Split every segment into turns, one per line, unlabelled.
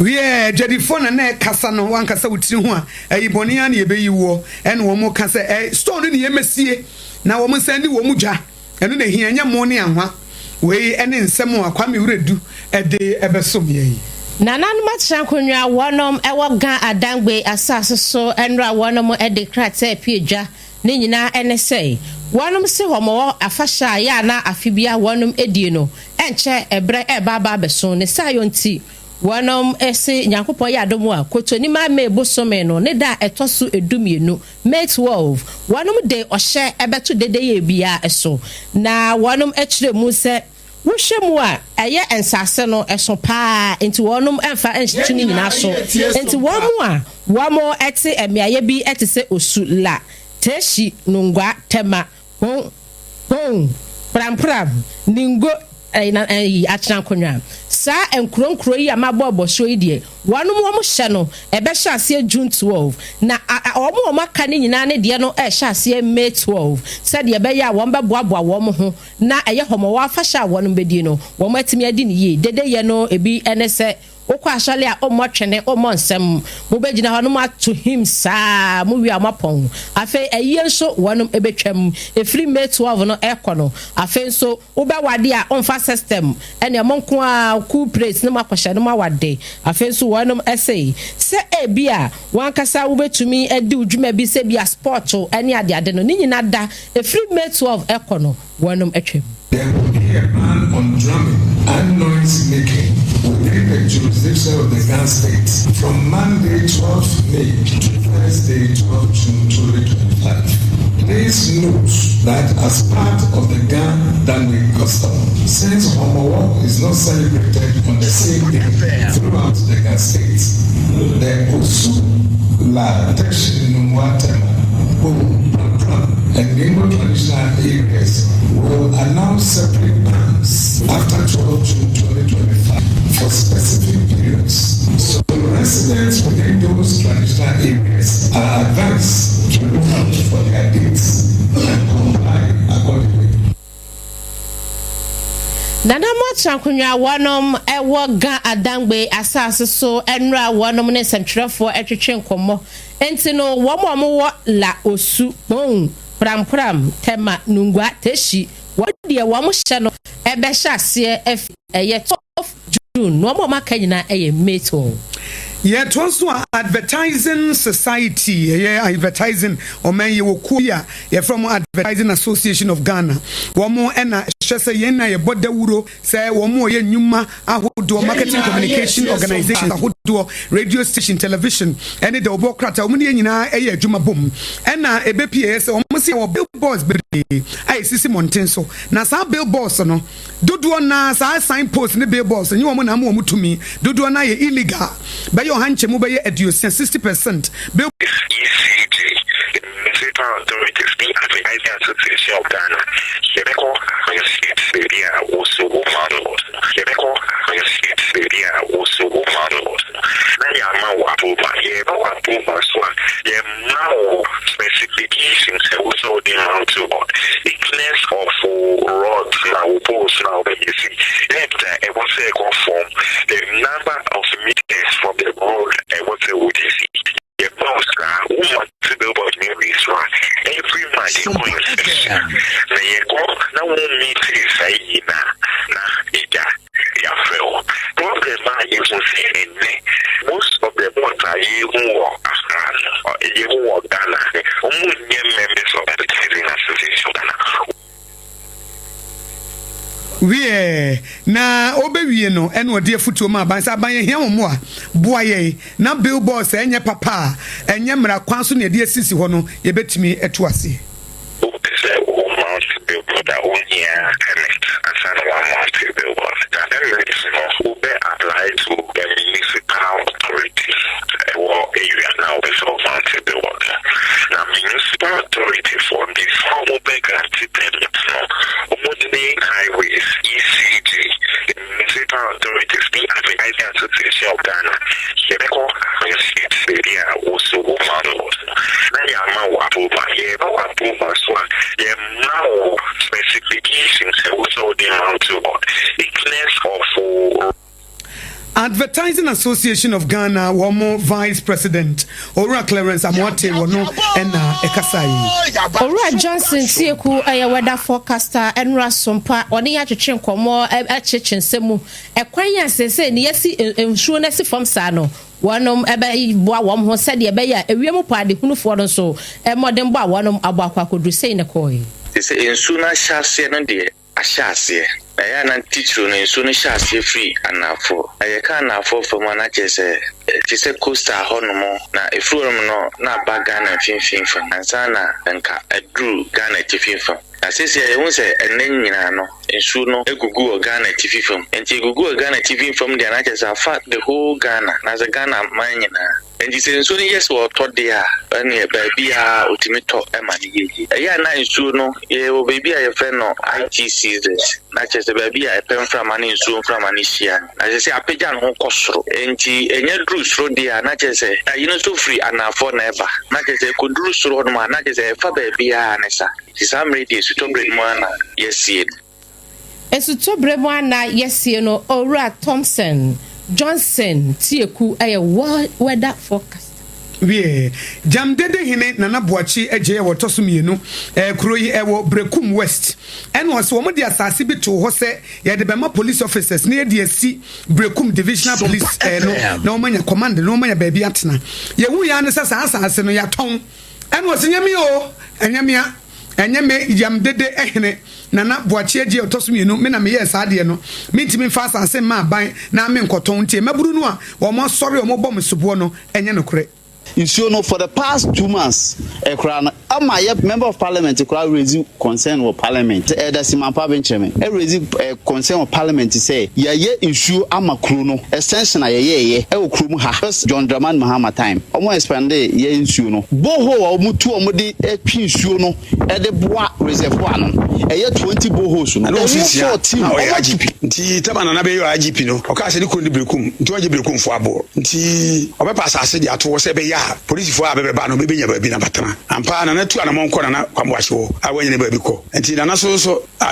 We are Jadi phone and Cassano, one Cassa with Tinua, a Bonian, ye be war, and one more Cassa, a stone in the MSC. Now, woman send you Womuja, and then they hear your money and what way and in some more come you do a day ever so ye.
Nanan Matsankunya, one ewa gan adangwe asasa so enra one more at the crate pija, Nina NSA. One se homo afasha ya na afibia one edino, and chair a bre e baba beson, a sayonti. One ese Nyankopon ya adomo akotoni ma me bosome no ne da etosu edumienu May 12 one day ohye ebeto dede ye bia eso na one ekire mu se wohwe mu a eye ensase no eso pa enti wonum emfa enhyetuni nyina so enti womu a womo ete emiaye bi ete se osula teshi nungwa tema pram ningo Acheampong sa enkronkro yi amabo so yi de wanu mo hye no ebe hye ase June 12 na omo maka ne nyina ne de no hye ase May 12 said ye be ya won be boaboa wo mo ho na eye homo wa fa hye wonu bedi no wo matimi adi ne yi dede ye no ebi enese okwa ashale a omotwene omonsem mo begina ho no ma to him sa mo wi amapon afi eye nso wonum ebetwam efri May 12 no ekono afi nso wo be wade a onfa system ene monko a cool place no makwahye no ma wade afi nso wonum essay se ebia wankasa wo betumi edi udwuma bi se bia sport ene ade no nyina da efri May 12 ekono wonum etwam.
There will be a ban on drumming and noise making within the jurisdiction of the Ghana state from Monday 12 May to Thursday 12 June 2025. Please note that as part of the Ghana Dangwe custom, since Homowo is not celebrated on the same day throughout the Ghana state, the Osula Teshinumwatema and Nimo traditional areas will announce separate bans after 12 June 2025 for specific periods. So residents within those traditional areas are advised to look out for their dates and comply accordingly.
Nana Matsankunya wanom ewo ga adangbe asase so enra wanom ne sentwerefo etwetwe nkomo enti no wo la osu pram tema nungwa teshi wode wo mo hye no ebe hye ase eye 12 June no mo maka nyina eye May 12.
Yeah, it was advertising society. Yeah, advertising. Or man, you will from Advertising Association of Ghana. One more ena shesa yena ye bode wuro say one more ye nyuma ahudo marketing communication organization ahudo radio station television. Ene de obokrata omu ye nyina eye adwuma bom. Ena EBPS omu se wo billboards be ai sisi mountain so. Na sa billboards no dodo na sa signpost ne billboards nyi omu na mu tumi dodo na ye illegal. Your hanche mu be education 60%.
ECG, Municipal Authorities, the Advertising Association of Ghana. Yebeko, your state area also overload. Yebeko, your state area also overload. Now you are now approval. Approval so you now specifications also the amount to thickness of rods now post now when you see that it was a conform the number of meters from the road and what the wood is. The boss woman to the about me is right. Every month you go inspection. Now you go now one meter say na ida ya fail. Problem you will see most of the water you walk or you walk Ghana. Members of Advertising Association Ghana.
We na obewie no ene ode afutuo ma ban sa ban hia mo a boa ye na billboards enye papa enye mra kwan so na de asisi ho no ye betimi eto ase billboard that one year connect and send one billboard that will be applied to the municipal authority or area now before mounted billboard. Now municipal authority for this whole big permit modern highways ECG municipal authorities the Advertising Association of Ghana Yebeko your state area also overload. Now you are now approval so you now specifications also the amount to thickness of Advertising Association of Ghana, one Vice President, Ora Clarence Amoate, Wono, and Ekasai.
Ora Johnson, Tieku, a weather forecaster, and Sompa, Oni Acheampong, more Acheampong, a quaya says, yes, insurance from Sano. One one who said, Abia, a real party who for so, a modern bar, one Abaka could say in a coin.
They say in sooner shall see an idea, a shall see. I am teacher in soon shall see free and now for. I can't afford for one. I just say, it's a coaster honomo. Now, if you not bag Ghana and fin and Sana and a drew Ghana TV film. I say, I won't say a name in soon a Google Ghana TV film. And you Google Ghana TV from the Anachas are fat the whole Ghana as a Ghana mine. And he said, so yes, or thought they are only a baby ultimate talk. Yeah, nice to know. Yeah, baby, a friend of IT seasons. Not just a baby, I pen from an insured from an issue. As I say, I pay down home cost. And your Drews road there, not just say, you know, so free and for never. Not just a good Drews road, man, not just a for baby, Anessa. It is I'm ready to talk with one. Yes, see it.
As to talk with one, yes, you know, Ora Thompson. Johnson Tieku a weather forecast.
We jam dede hine nana boachi eje wotoso mienu kroyi ewo Brekum West en was wo de asase bi to ho se ye de bema police officers na de asi Brekum divisional police no na omanya command na omanya ba bi atena ye hu ya ne sasa asase no ya ton en was nyame o enyamia enyame jam dede ehine nana boachi eje wotoso mienu me na me yes ade no mentimi fa asase ma ban na me nkoton tie maburu no a wo mo sori wo mo bom subo no enye no kure.
You know, for the past 2 months, a member of parliament raising concern with parliament. That's my parliamentary. Raising concern with parliament to say, ye issue ama kruno extension ye krumu ha. First John Draman Mahama time. Omo expand ye issue no. Boho mutu omodi issue no. The bois reservoir no. 20 bohos no.
No 14. IGP. Nti tabana na be yo IGP no. Oka se ni kro ni Brekum. Nti waje Brekum fo abo. Nti obepa asase de ato se be ya police for abeba no be nya ba bi na batana. Ampa na tu ana monko na kwamwache wo. Awenye ne ba bi ko. Nti na so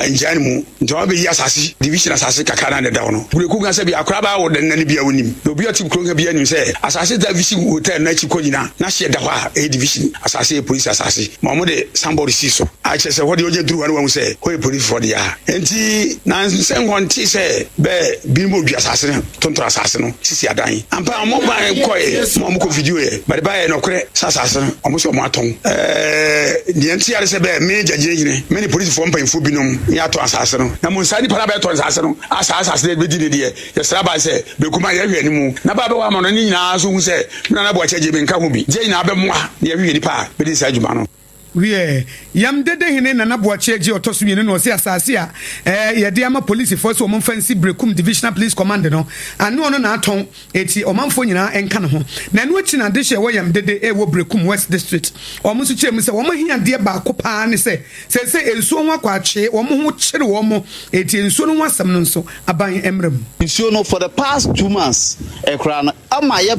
njani mu. Nti wa be ya asase division asase kakana na da wono. Brekum ga se bi akra ba wo de na ni bia wonim. Obi otim kro ga bia nim se asase division hotel na chi ko nyina na hye da ho a division asase police asase. Ma mo de somebody see so. A che se hodi oje duru wan se ko police for dia. Nti na sengon ti se be bi mo bi asase no tonto asase no sisi adan. Ampa mo ba ko mo ko video e. But by no kre sasase no omo so mo aton. The NTR se be me jagire many police for mpanfo binom ya to asase no. Na mo nsani para be to asase no. Asase be di ne de ye sraba se be kuma ya hwe ni mu. Na ba be wa mo no ni nyina so hu se na bo acheje be nka ho bi. Je nyina be mo a na ya hwe ni pa be di sa adwuma no.
We yam dede hine nana boachi eje otoso mienu no se asase a ye de ama police force omon fancy Brekum divisional police command no anu ono na aton eti omanfo nyina enka ne ho na anu achi na de hye wo yam dede wo Brekum West district omo so chemu se wo mahia de ba ko pa ne se ensuo ho akwache wo mo ho kire wo mo eti ensuo no asam no nso aban emrem
ensuo no for the past 2 months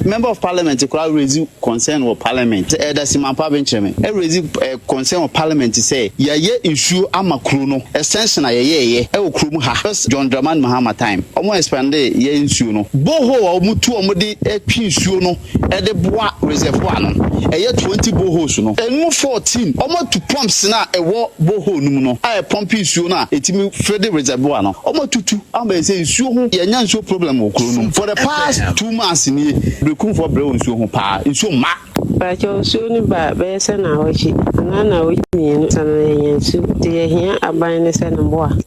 member of parliament raising concern with parliament that's my parliamentary raising concern of parliament to say ye issue ama kruno extension ye krumu ha. First John Draman Mahama time omo expand ye issue no boho mutu omodi issue no the bois reservoir no 20 bohos no enu 14 omo to pumps na ewo boho num no a pump issue na etimi frede reservoir no omo tutu ama say issue ho ye nya issue problem okruno for the past 2 months ni Brekum for brew issue ho pa issue ma
ba cho so ni ba be se na hochi na wo mi sana yensu de hia aban ne se no boa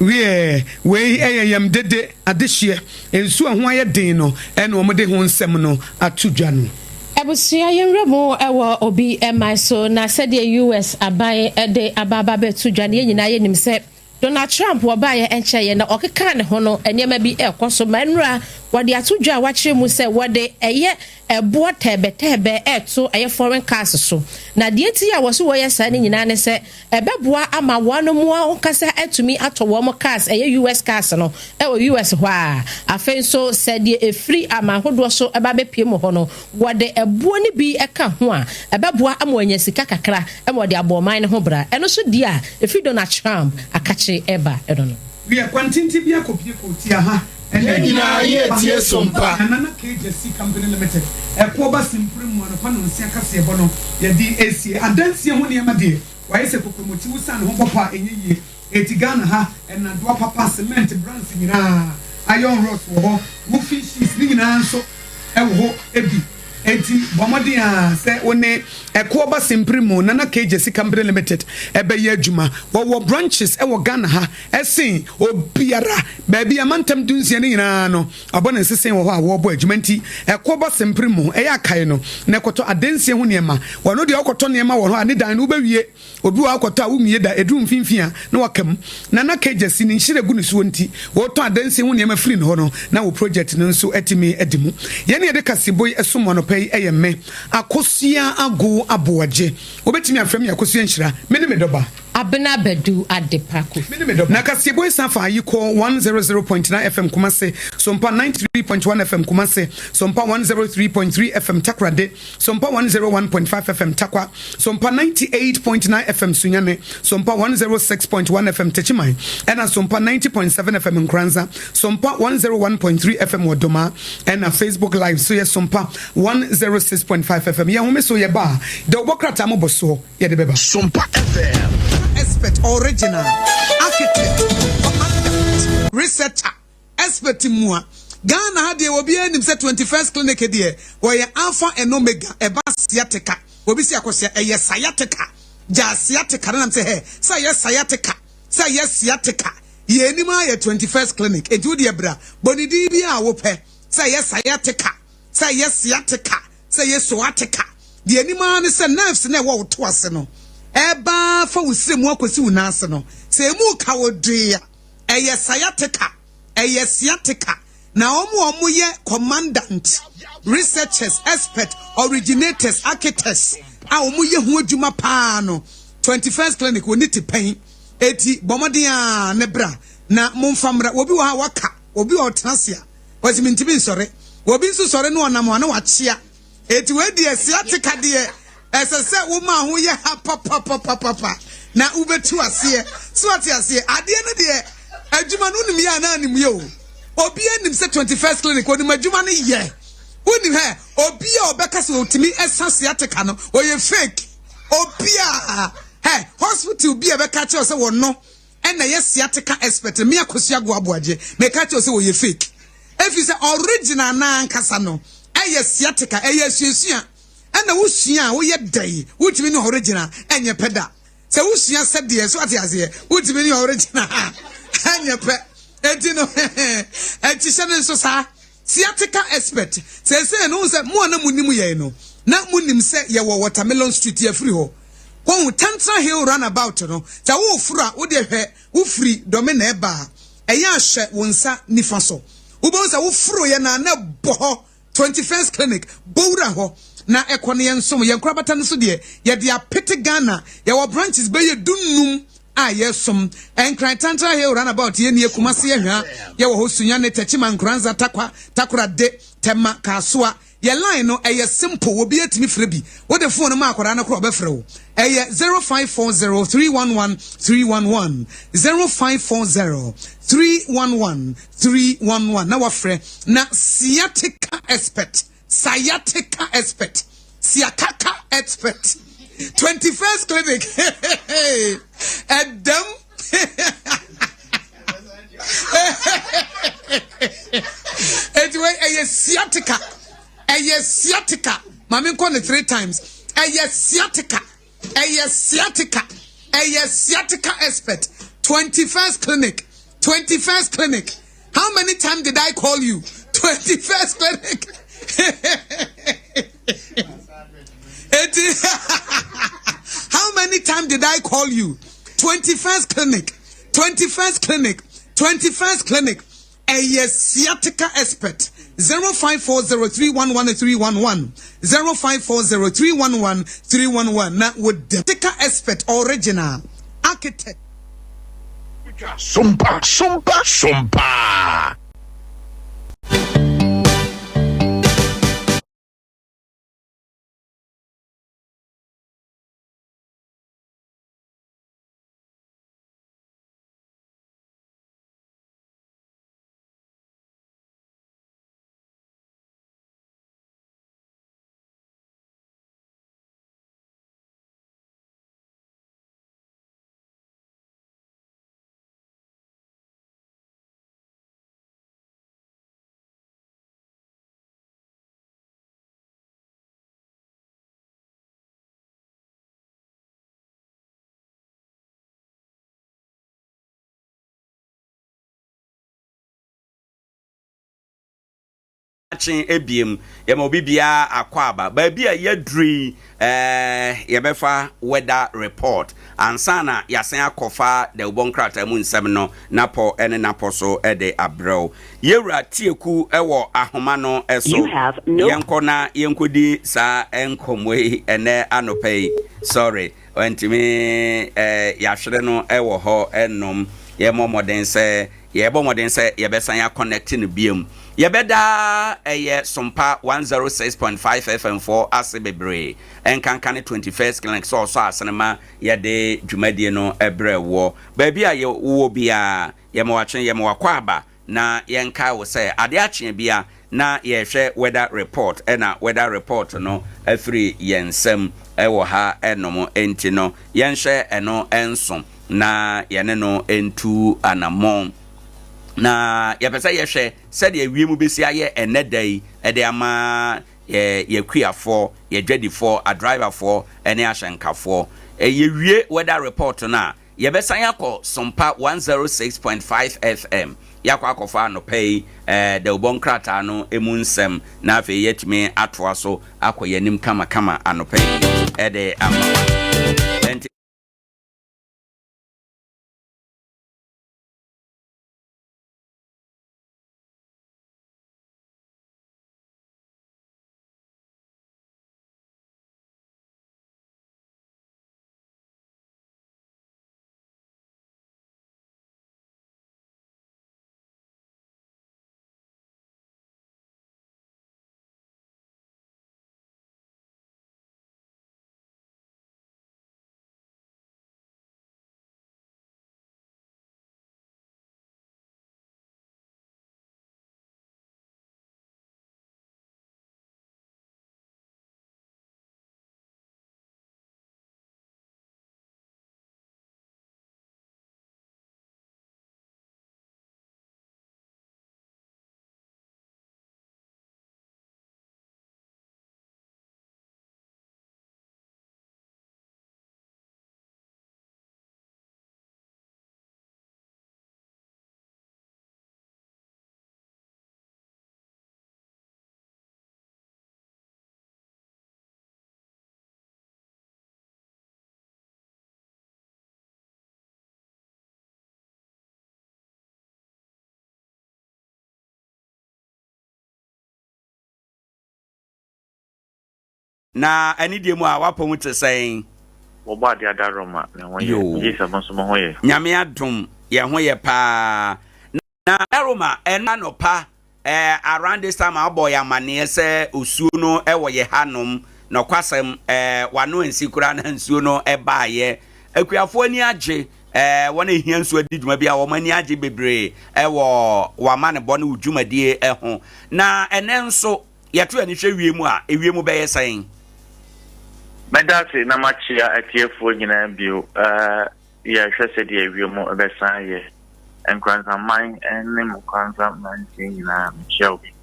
we yam dede adehye ensu ho aye den no ene omode ho nsem no atudwa no
Ebusia yenremo ewo obi emai so na said US aban de ababa betudwa ne nyina ye nim se Donald Trump wabaye enche na okeka ne ho no enema bi ekoso manura wade atudwa wakyere mu se wade eye ebo tebetebe eto eye foreign cars so na de enti ya wo so wo yesa ne nyina ne se ebeboa ama wano mu okasa atumi atowo mo cars eye US cars no US ho a afen so said e free ama hodo so eba be pie mo ho no wade ebo ne bi eka ho a ebeboa ama wanya sika kakra e mo de aboman ne ho bra eno so dia e free Donald Trump akache eba edo no
we are quantity be a copy ha and then
tie Sompa
Nana KJC Company Limited a poba simple one upon Siaka Bono ye DAC and then see when you made why is a promotive son home papa in ye etigana ha and a drop papa cement brands in iron rod for who fish is being answer ebi eti bomodi a se one ekoba simprimo nana KJC Company Limited ebe ye adwuma wo branches e wo Ghana ha esin obiara ba bia mantem dunsia ne nyina no abone sesen wo ho a wo bo adwuma nti ekoba simprimo e ya kai no na ekoto adansie ho niema wono de okoto niema wo ho a ne dan no bawie obi wa akoto a wo mie da edu mfimfia na wakam nana KJC ni nhire gu ne so nti wo to adansie ho niema free no ho no na wo project no nso etimi edimu ye ne de kaseboy esomo no me akosia ago aboaje obetimi afrem yakosia nhyira me ne medoba
abena bedu adepako
me ne medoba na kasebo safa yi ko 100.9 FM Kumase Sompa 93.1 FM Kumase Sompa 103.3 FM Takrade Sompa 101.5 FM Takwa Sompa 98.9 FM Sunyane Sompa 106.1 FM Techimai and Sompa 90.7 FM Nkoranza Sompa 101.3 FM Wodoma and Facebook Live so yes Sompa 106.5 FM ya home so ye ba de obokrata mo boso ye de beba
Sompa FM
expert original architect researcher expert mua Ghana had the obi anim say 21st clinic there where alpha and omega eba sciatica obi si akosia eye sciatica ja sciatica na say hey say yes sciatica say yes sciatica ye anima ye 21st clinic edu de bra bonidi bi a wo pe say yes sciatica say yes sciatica say yes sciatica the anima ne say nerves na wo to ase no eba fa wusemu akosi unase no say mu ka wodua eye sciatica eye sciatica na omo ye commandant researchers expert originators architects a omo ye hu adwuma pa no 21st clinic woni ti pen eti bomodin a ne bra na momfamra obi wa waka obi o trasia wasi mintibi nsore obi nso sore no onam na wachia eti we die sciatica de esese wo ma ho ye ha papa na ubetu ase so ati ase ade ne de adwuma no nim ya na nim ye o obi anim se 21st clinic oni madwuma ne ye woni he obi a obeka se otimi esase ateka no oye fake obi a he hospital bi e beka che se wonno na ye siateka expert me akosua go aboaje me ka che se oye fake efi se original na ankasa no eye siateka eye suesua na wusua wo ye dai wutimi no original enye peda se wusua se de so ate ase wutimi no original enye pe etino etishane nso sa sciatica expert say no say mo na munim ye no na munim say ye wo Watermelon Street ye free ho kon Tantra Hill runabout no say wo fura wo de hwe wo free dome na eba eye ahwe wo nsa nifa so wo bo say wo furo ye na bo 21st clinic bowra ho na ekone ye nsom ye nkrabata no so de ye de apete Ghana ye wo branches be ye dunnum yesom enkran Tantra Hill runabout ye ne Kumase ye hwa ye wo hosunya ne Techima Nkoranza takrade tema kasoa ye line no eye simple obi atimi frɛ bi wo de phone ma akora na kro obɛfrɛ wo eye 0540311311 0540311311 na wafrɛ na sciatica expert siakaka expert 21st clinic Adam anyway sciatica mami call it 3 times sciatica expert 21st clinic how many times did I call you 21st clinic how many times did I call you 21st clinic a sciatica expert 0540311311 0540311311 na with the sciatica expert original architect
Sompa
Chin ebiem yemobibia akwaba babia yedri yebefa weather report ansana yasen akofa de ubonkrata mu nsem no napo ene napo so ede abrel yewura tieku ewo ahoma no eso yenkona yenkodi sa enkomwe ene anopei sorry wentimi yahwere no ewo ho enom yemomoden se yebesan ya connect no biem yebeda Sompa 106.5 FM for Asebebre enkankane 21st clinic so asenema yede dwumadie no ebre wo baby a wo bia yemwatwen yemwakwaba na yenka wo se Adea Akye Abia na yehwe weather report na weather report no afri yensem ewo ha enom enti no yenhwe eno enso na yene no entu anamon na yapesa yehwe said ye wiemu besi aye enedai ede ama ye kuafo ye dwadifo a driver for ene ahyenkafo ye wie weather report na ye besa yakọ Sompa 106.5 FM yakọ akọfa no pay de ubonkrata no emunsem na afi yetimi atoa so akoyanim kama anopay ede ama na ani die mu a wapomu te saying
Oba de adaroma na hoye Jesus monso mo hoye
nyame adom ye hoye pa na aroma enanopa around this time aboy amane se osuo no ewo ye hanom na kwasem wano ensikura na nsuo no ebaaye akuafo ani age wona ehia nsuo adidwuma bia wo mani age bebre ewo wama ne bone udwumadie eho na ene nso yeto ani hwe wiemu a ewiemu beye saying
Medasi na machia atiefo nyina bio ya hwese de awiemu ebesan ye Nkoranza mine ene Nkoranza 90 nyina mchia obi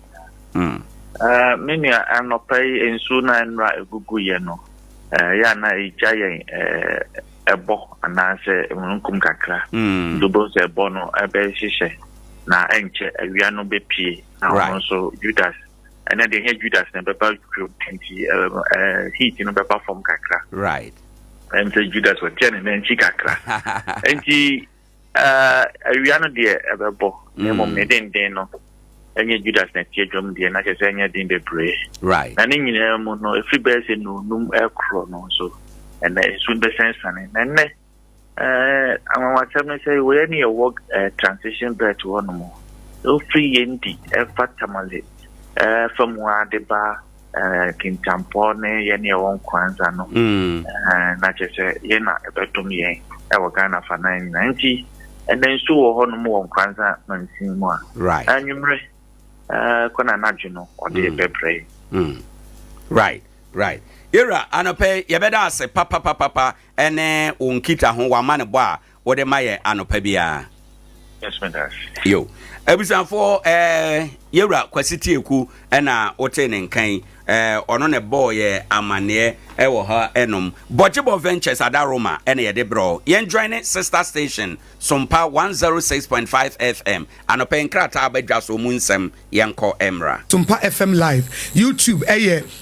meni anopay ensu na nra egugu ye no ya na ija ye ebo anase munkum kakra dubo se ebo no ebe hihye na enche awia no bepie na so Judas and then they hear Judas and Papa heat in Papa from Kakra.
Right.
And so Judas was turning and Chikakra. And she Ariana dear Ababo, Nemo Meden Deno, and yet Judas and Tiadrum, the Nakasania din the bray.
Right.
And then you know, if you bears in no air chrono, so and soon the sense and then I'm what I say, we any work transition back to one more. So free indeed, effort tamale. From where the bar Kintampone, Yenny won Kwanza no, not just Yena about me, our Ghana for 990, and then so on more Kwanza Mansimwa.
Right.
And you may Konanajino or the Bebre.
Right. Ira anope yebeda se papa ene unkita ho wa mane bo a wo de maye anope bia.
Yes, madam.
Yo. Ebisanfo yewura kwasiti eku na wote ne nkan ono ne boy amane ewo ha enom Bojibo Ventures Adaroma ene ye de bro yen join sister station Sompa 106.5 FM anope nkrata abadwa so mu nsem yenko emra
Sompa FM live YouTube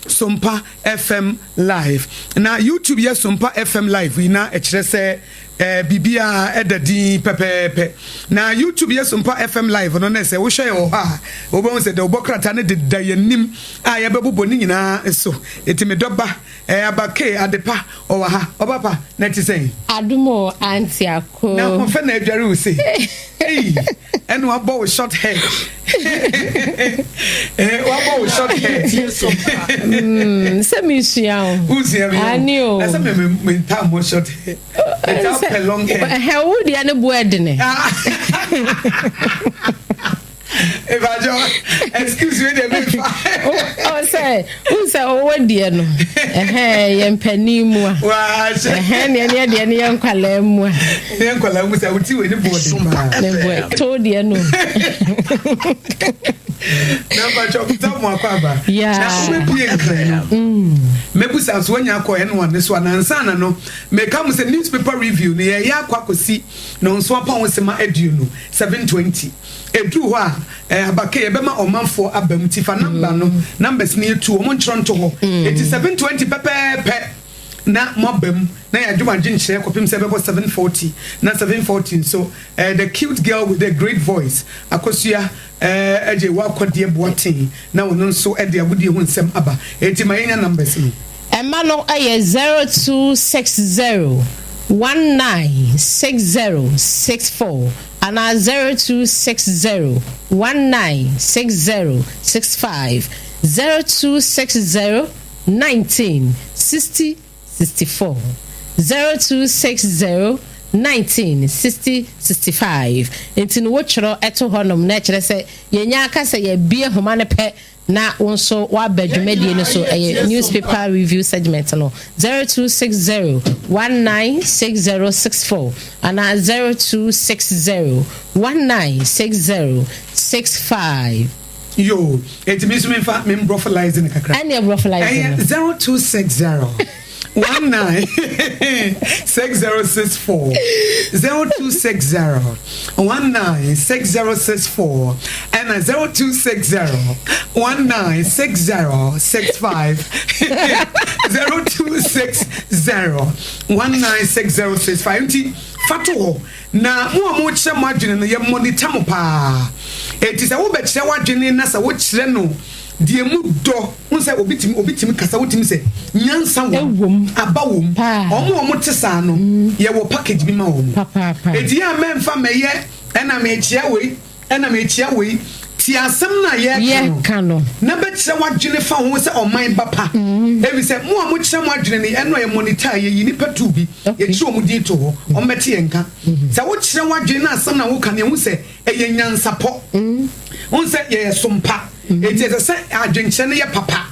Sompa FM live na YouTube Sompa FM live we na ekire se bibia edadi pepepe na YouTube Sompa FM live no na se wo hwe wo ha wo be se de obokrata ne de dayanim a ye bebo ni nyina so etime doba abake adepa owaha obapa na ti say
adumo antiako
na ko fe na adware wo say hey enu abo short hair wabo short hair
se mi suya
uzia mi
ani o
na se me time mo short hair a long hair
how would you no boedne
Evajo, excuse me, the
oh, say, who say, oh, what dear no? Yem penimua. Near young Calem.
Young Calem was out to the board.
Told you no.
Maybe sounds when you call anyone this one and sana no. May come with a newspaper review near Yakwasi, no swamp with some eduno 720. Edu wa abake ebema omanfo abamti fa number no numbers near 2 omontron to ho it is 720 pepe na mobem na ya djuma ginche kopim 740 na 714 so the cute girl with the great voice akosua eje wa kwade boatin na wono so ede agudi hu nsem aba eti mayenya numbers ni
emma no aye 0260 196064 and 0260 196065 0260 196064 0260 196065 entin wo chro eto honom na kire se yenya aka se ye bie homa ne pe na wonso wa badwumedie ne so newspaper review segment no 0260 196064 and 0260 196065
yo it means me fa me brofalizing kakra
and you brofalizing
0260 196064 0260 196064 and 0260 196065 0260 196065 fato na mo che mo adwene no ye monitor mo pa eti se wo be kire wadwene na se wo kire no die mu do unse obitimi kasa wotimi se nyansa wo abawom omo tesa no ye wo package bi ma wo edi a memfa meye na me echia we ti asem na ye
kano
na be kire wadwene fa ho se oman bapa ebi se mo kire mo adwene ni eno ye monitor ye yini patu bi ye kire omo di to ho omete ye nka se wo kire wadwene na asem na wo kan ye hu se eye nyansa po unse ye sompa it is a say adwenche ne ye papa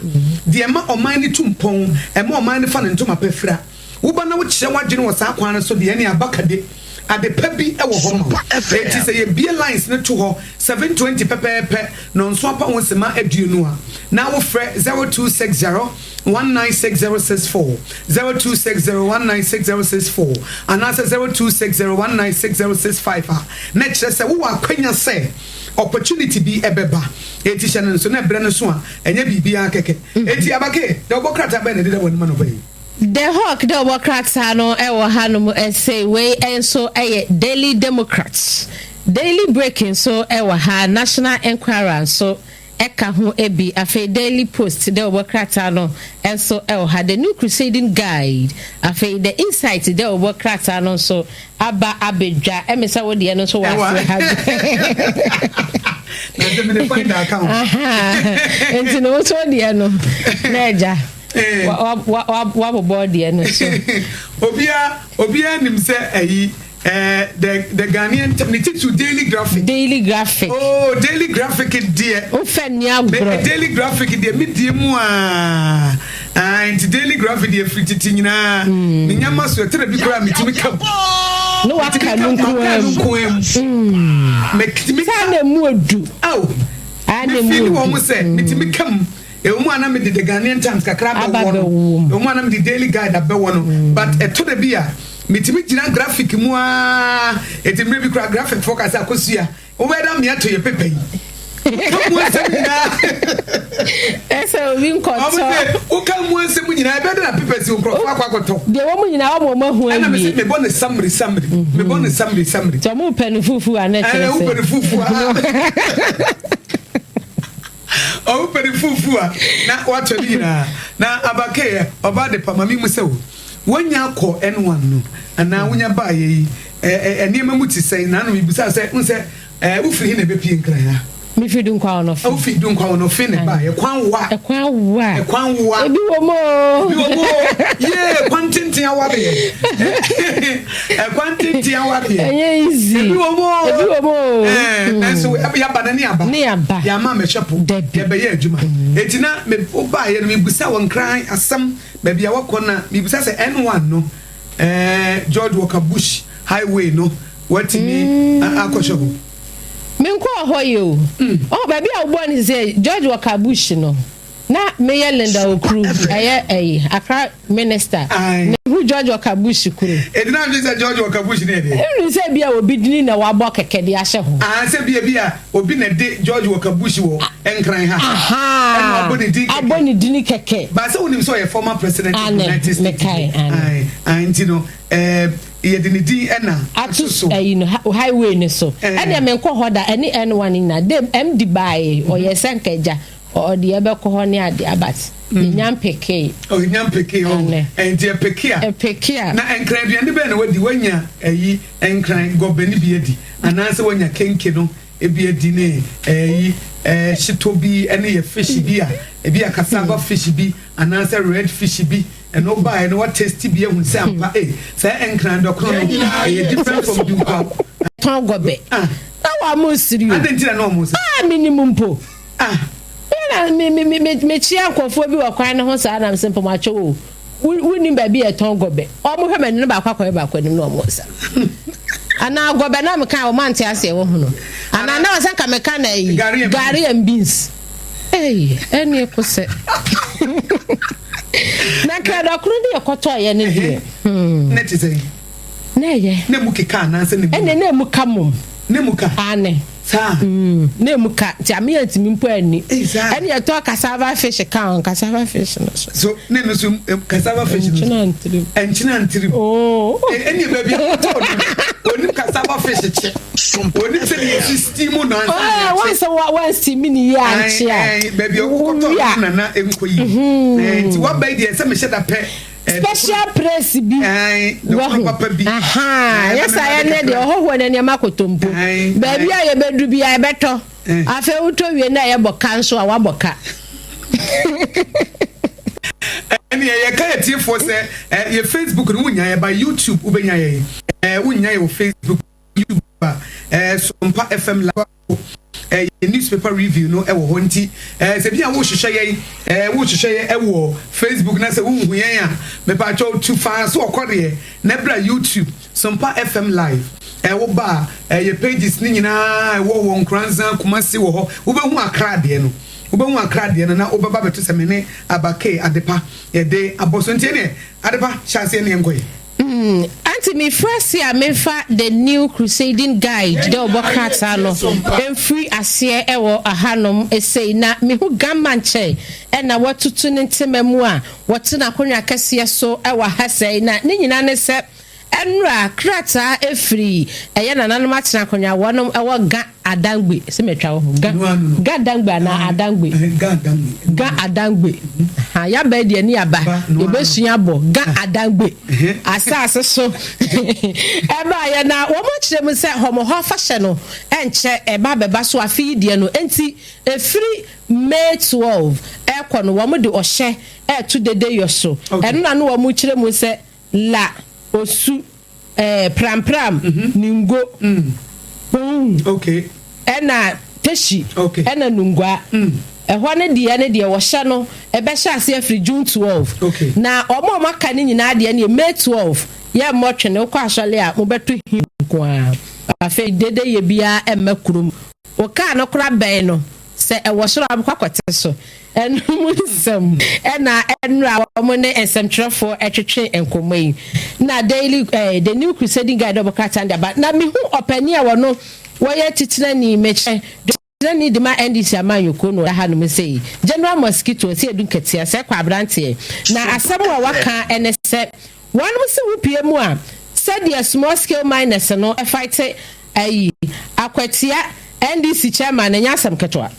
de ma oman ni tumpon e ma oman ni fa ne ntoma pafira wo ba na wo kire wadwene wo sa kwan so de ne abakade ade pabi e wo ho it is a be lines ne to ho 720 pepe no nso apa wo se ma aduonu a na wo frɛ 0260 196064 0260 196064 and answer 0260 196065 na kire se wo akwanya se opportunity bi ebeba eti channel so na bre no so a enya bibia keke eti abake the obokrata be na de won ma no be
the hawk the obokrata no e wo hanom say we enso Daily Democrats Daily Breaking so e wo ha National Enquirer so eka ho ebi afi Daily Post the obokrata no enso e wo ha the New Crusading Guide afi the Insight the obokrata no so aba abedwa emisa wo de no so wa ha
na dem dey find the account
enti no so de no neja wa body no so
obia nim se ayi the Ghanaian to Daily Graphic oh Daily Graphic dear
o fani agro
Daily Graphic dear medium and Daily Graphic dear fititi nyina nyama so tere bi kura mitimi kam
no waka nunkuem
mekitimi
kana muodu
aw ane muodu wo mo se mitimi kam Emu ana me the Ghanaian Times kakra be wono. Emu ana me the Daily Guide abe wono. But eto de bia metimi gina graphic mu a etimre bi kra graphic focus akosua. O be da me ato ye pepe yi. Kamu semina.
Ese obi nkoto.
O kamu semu nyina be da pepe si nkrofo akwakoto.
De wo mu nyina wo mo hu
ana
ayi.
Me bone summary. Me bone summary.
To mu penu fufu ana chere se.
Ana penu fufu. O penu fufu na wato ni na abake oba de pama mi mu se wo. Wonya akọ N1 no ana wonya ba yi eniema mu ti sei na no mi bisa se unse wo firi na be pie nkran ha
mi fi dun kwa ono fi
wo fi dun kwa ono fi ne ba e kwan wa ebi wo mo ye kwantintin awabe e kwantintin awabe
easy
ebi wo mo so ya ba
ni aba
ya ma me shepo ya be ye adwuma etina me ba ye no mi bisa won kran asam ba bia wakọ na mi bisa se N1 no George Walker Bush highway no watimi akọsho
Menko ahoyo. Oh baby a wo ni say George Walker Bush no. Na Mayor Linda Okru Accra minister. Who George Walker Bush kuru.
E dina be say George Walker Bush ne dey.
E say bia obi dini na wabo keke de ahye ho.
Say bia obi na de George Walker Bush wo enkran ha.
Aha. Aboni dini keke.
But say unim so former president of the United States. Anti no yedinidi ena
atuso highway ni so ene menko hoda ene N1 na dem MD buy o yesenkeja o de ebe ko ho ne ade abat nyampeke
o nyampeke o enti epekia na enkran duane be na wadi wanya ayi enkran gobani bi edi ananse wanya kenke no ebi edi ne ayi shitobi ene ye fish bi a ebi akasaba fish bi ananse red fish bi and no buy no what tasty be hun sampa say enkran do kro no different from dupa
ton gobe na wa mo serious
adentina no mo
minimum po na me chia nkofo bi wa kwan ne ho sa na simple ma chewo wuni ba bi e ton gobe o mo hwe mani ba akwa nim no mo sa ana gobe na me kan o man tia se wo hu no ana na wasa ka me kan na yi gari and beans eni ko se na kada kuru ne yakoto aye ne die
neti say
na ye
ne mukika na se ne
ne muka mum
ne muka
ane
sa
ne muka ti ami antimi mpo ani ene ye to cassava fish no
so ne no so cassava fish enchina antiri
oh
ene ba bia to oni cassava fish che oni se ne steam no
one steam ni ya anchia
ba bia okoto na enkoyi nti wa ba die se me sheda pe
special press bi
papa bi
yes I ne de ohoho na ne makotompo ba bia ye bedu bia ye beto afa uto wie na ye boka nso a waboka
ene ye ka ye for say ye Facebook no nya ye ba YouTube ubenya ye unya ye Facebook YouTube Sompa FM Live newspaper review no ewo ho nti se bia wo hwehwe ye ewo Facebook na se wo hu yen a me pa cho tu fan so okode na bra YouTube Sompa FM Live wo ba ye pages ni nyina wo Nkoranza Kumasi wo ho wo be hu Accra de no na wo baba beto se me ne Abake Adepa ye de aboso nti ne Adepa chance ne enkoye
Auntie, me first year mefa the new crusading guide the obokata no free asie ewo ahanom esei na me hu gamanche na watutu ne ntememu a wotina konwa kase so ewa hasei na ne nyina ne se enra krata efri eye nananom atena konwa wonom ewo ga adangbe se metwa wo ga adangbe na adangbe ga adangbe ha ya ba de ni aba ebesua bo ga adangbe asase so eba ya na wo mo kire mu se homo ho fashion no enche eba beba so afi die no enti efri May 12 ekọ no wo mo de ohye to dede yoso eno na no wo mo kire mu se la osu pram ningo
okay
ena teshi
okay
ena nungwa ehwa ne de wo hye no ebe hye ase afri June 12
okay
na omo maka ne nyina de ne May 12 ye motwe ne kwa asole a mo beto kwa afa dede ye bia emakurum o ka no kura ben no se e wo soro abakwakote so enumusem ena enra omone ensemtrefo etwetwe enkomo yi na daily the new crusading guide obokata and about na me hu opani a wono woye titira ni meche ni de ma NDC amanyoko no ha no say general mosquito say edunketia say kwa brante na asem wa waka enese one se wupie mu a said the small scale miners no e fight ayi akwatia NDC chairman nya asem ketwa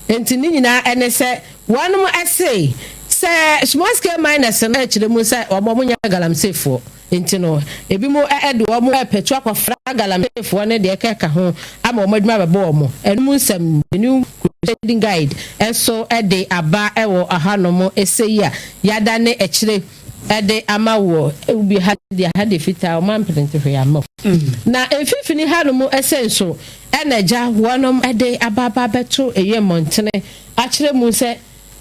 enti ni nyina enese one mo essay say small scale miners no e kire mu say omo nya galamsefo enti no ebi mo ede omo petu akofra galamsefo ne de keka ho ama omo adwuma bebo omo enum nsem new crusading guide enso ede aba ewo ahanomo essay a yada ne ekire ede amawo ubi hade fita o man present for yamma na enfifini hanomo essenso enaja wonom ede ababa beto eye montene akire mu se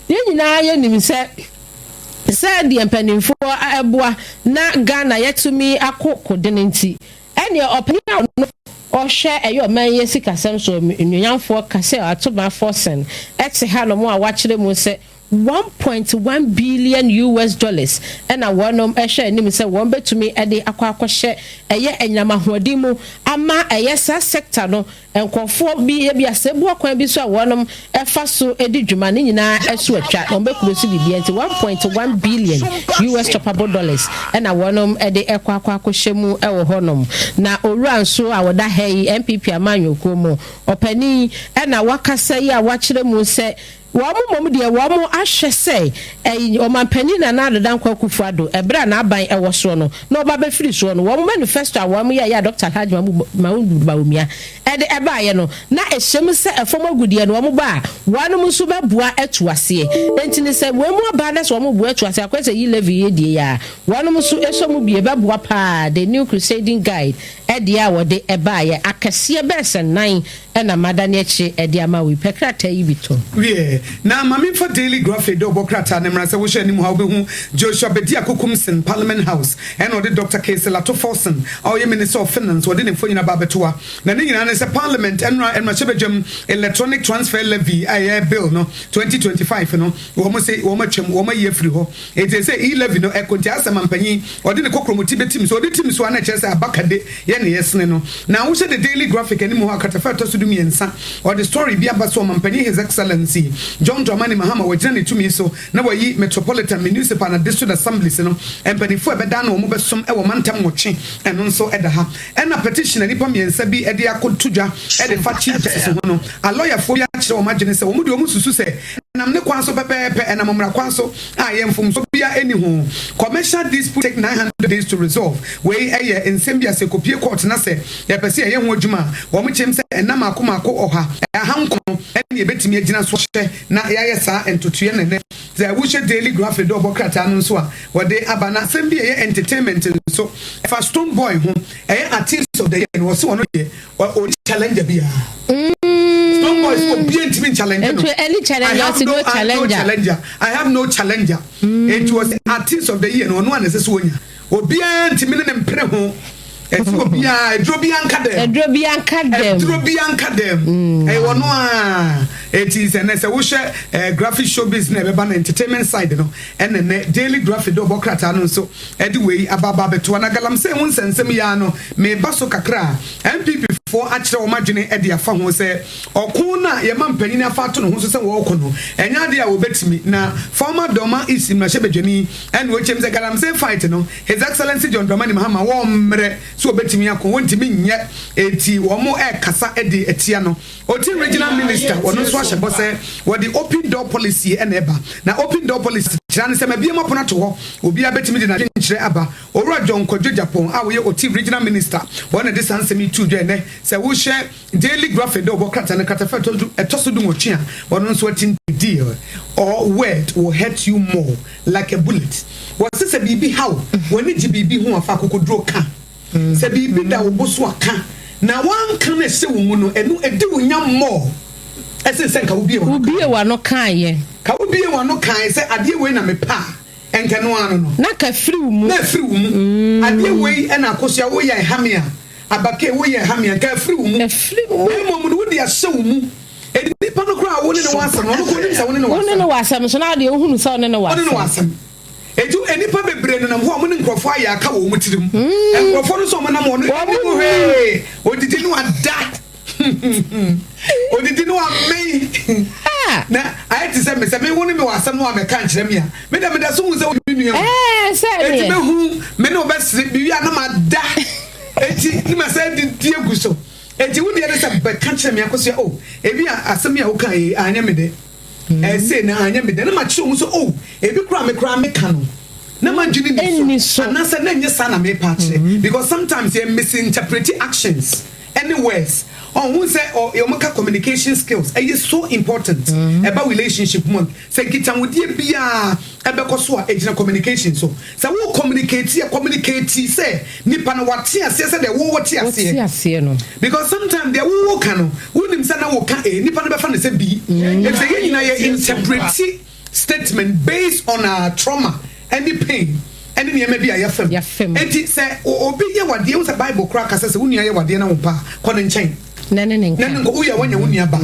nyina ye nim se di empanimfo eboa na Ghana yetumi akokodene nti ene openya no ohwe eyo man ye sikasem so nyanfo kase atoba forcen ete hanomo a wakire mu se $1.1 billion and a one share nim say one betumi ede akwakwohye eye enyama hodimu ama eye sa sector no enkofo bi bia sebu akwan bi so a wonom efa so edi dwuma ne nyina esu atwa no be kurosi bibia nti $1.1 billion dollars and a wonom ede akwakwohye mu ewo honom na owura nso a woda hei MPP amanyoko mu opani na wakasa yi a wakire mu se wamo de wamo ahwe se omampani na na dan kwakufuado ebra na aban ewo so no na oba be firi so no wamo manifesto wamo ya Dr. Haji Mahmoud Bawumia ede eba ye no na ehyem se efom agudie no wamo ba wano muso be bua etuase enti ne se wemu aba na so wamo bua etuase akwese yi levy ye die ya wano muso eso mu bie be bua pa the new crusading guide ede ya wode eba ye akase be sen na madane echi ede ama wi pekrata yi bito
na mami for daily graphic do bokrata na mrasa wo hwe nim ha obehu Joshua Bedia Kokumsen Parliament House and or the Dr. Kesela to Forsen or Minister of Finance or didn't for ba betoa na ni nyina na Parliament and machebejam electronic transfer levy bill no 2025 no wo mo say wo matwem wo maye free ho it say e-levy no ekonti asema mpanyi or the kokromoti betim so the team so na chese abakade ye ne yesne no na wo hwe the daily graphic ani mo akatafa to so dumiensa or the story bi abaso mpanyi His Excellency John Dramani Mahama wajani tumi so na wayi Metropolitan Municipal and District Assemblies no empanifo ebeda na omo besom ewo mantam moche eno nso eda ha ena petition nipa miensa bi ede akotudwa ede fa chief justice ho no a lawyer fo ya kire o magene se omo de omo susu se enam ne kwanso pepepe enam mra kwanso a yemfom so bia eni ho commercial dispute take 900 days to resolve we eye ensembia se kopie court na se ya pese ye ho adwuma wo mo chem se enam akomako oha ahanko ene ebetimi agina so hwe na ya sa entotuye nene ze wuche daily graphic do bokrata no so a wode abana sem bi ye entertainment so fa stone boy ho artist of the year no so no ye o challenge bia stone boy so be intimi challenge no
any challenge no challenger
I have no challenger it was artist of the year no one is so onya obi intimi ne mpre ho Drobianka dem. I want it is an as a graphic show business, entertainment side, no, and then daily graphic do bokrata so anyway ababa betuana galam say one sense miano me baso kakra MPP for actual imagine Adea fa ho say okuna ye man panyin afa to no ho so say wo kono enya de a wo betimi na former doma is in mashebedwani and we chem say galam say fight no His Excellency John Dramani Mahama wo mre so betimi akon wontimi nye eti wo mo kasa ede etia no oti regional minister wono so ahye say what the open door policy eneba na open door policy tran say mabie mapona to ho obi abetimi de na kire aba owura John Kodwo Japan a wo ye oti regional minister wona de sansemi tu dwene say wo share daily graphic do bokrata na katafa to etoso du mochia wono so atin deal or word will hurt you more like a bullet what say bibi how woni ji bibi ho afa kokodro ka say bibi da wo boso aka na wan kan e se wo mu no enu edi wo nyam more ese sen ka wo bie
wa no kan ye
ka wo bie wa no kan say ade we na me pa enka no ano no
na ka firi wo mu
ade we na akosia wo ye hamia abake wo ye hamia ka firi wo mu mom no wo dia se wo mu edi pa no kra woni ne wasam no ko nim sa woni ne
wasam so na de ohunu sa woni ne
wasam eju enipa bebre no nam ho mo ne nkrofo aya aka wo mutirim nkrofo no so mo nam no he odidi no ada odidi no amei na ayeti se me woni me wasam no ameka nkyerem ya me da so hu se woni nua eti me hu me no besre bi wi na ma da eti ni ma se di eguso eti woni ede se be ka nkyerem ya koso o ebi asem ya wo kan anya me de say na anya me de na ma chi o so o ebi kura me kanu na ma jini ni so anasa na nye sana me pa kire because sometimes you misinterpret actions anyways on who say or your communication skills is so important about relationship month say kita wodi bia ebe koso a ejina communication so we communicate say nipa na wate ase say the wo wate ase
no
because sometimes the wo kan wonim say na wo kan nipa na be fa na say bi if say you na interpret statement based on a trauma any pain any near maybe a yafem enti say obi ye wade wo say bible crack say wo nua ye wade na wo pa kono nchen nane uya wanya unia back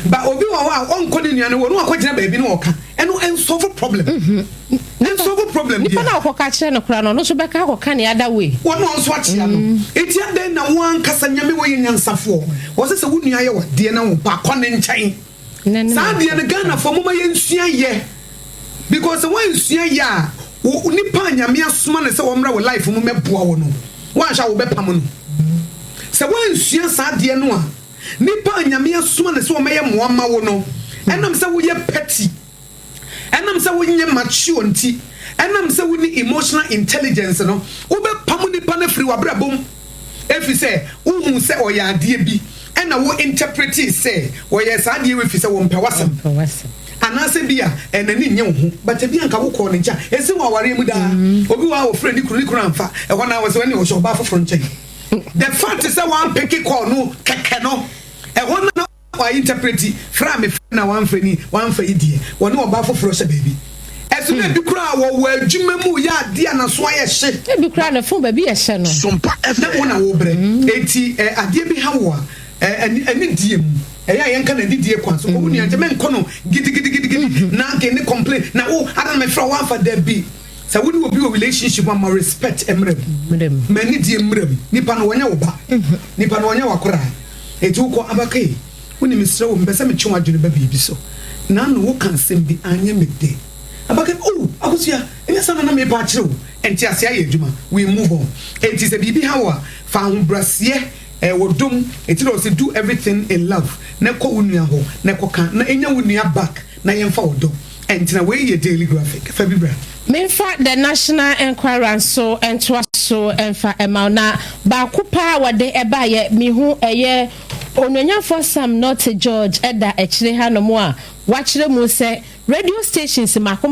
but obi wa onko ne nua no wo no akogina ba bi no oka eno en solve problem en solve problem
nipa na akoka kire no kra no so beka akoka ne ada we
wo no so akia no eti aden na wan kasa nyame wo yenyansafo wo se wo nua ye wade na wo pa kono nchen sa de ne Ghana for mama yensua ye because when nsua ye a nipa nyame asoma ne se wo mra wo life mu meboa wo no wan sha wo bepam no se wan nsua sa de no a nipa nyame asoma ne se wo meye moama wo no enam se wo ye petty enam se wo nye mature nti enam se wo ni emotional intelligence no wo bepam nipa na free wabrabom efi se wo se o ya de bi ena wo interpret say wo ye sa de we fi se wo mpewasem anase bia enani nye wo ho but bia nka wo ko ne ncha esi wo aware mu da obi wa wo friend ni kuru amfa e ho na wo se wani wo so ba foforo nchen the fact is that one pick call no keke no e ho na wa interpret fra me na one freni one fa idie wo na oba foforo se baby esu na bi kura wo adwuma mu ya de na so aye hye
bi kura na fon ba bi ye hye no
sompa na wo na wo bre eti ade bi ha wo ani die mu eya yenka na die kwan so wo nua me nkono gidi na ke ne complain na wo ada me fra one for there be sa wo ni obi o relationship ma respect emrem mani die emrem nipa no wonya wo ba nipa no wonya wakora etu ko abakai woni misra wo mbesa me twa adwene ba bibi so na no wo kan sem bi anya me de abakai akosia enya sana na me pa kire wo enti ase aye adwuma we move on enti se bibi hawa fa ho brasie wodum enti do se do everything in love na ko unua ho na ko kan na enya unua back na yemfa wodum enti na we ye daily graphic fa bibra
Menfa the national inquiry so entwa so enfa emauna ba kupa wade eba ye mihu eye onwanyafo Sam Not George Eda Akye ha no mo a wachire mu se radio stations mako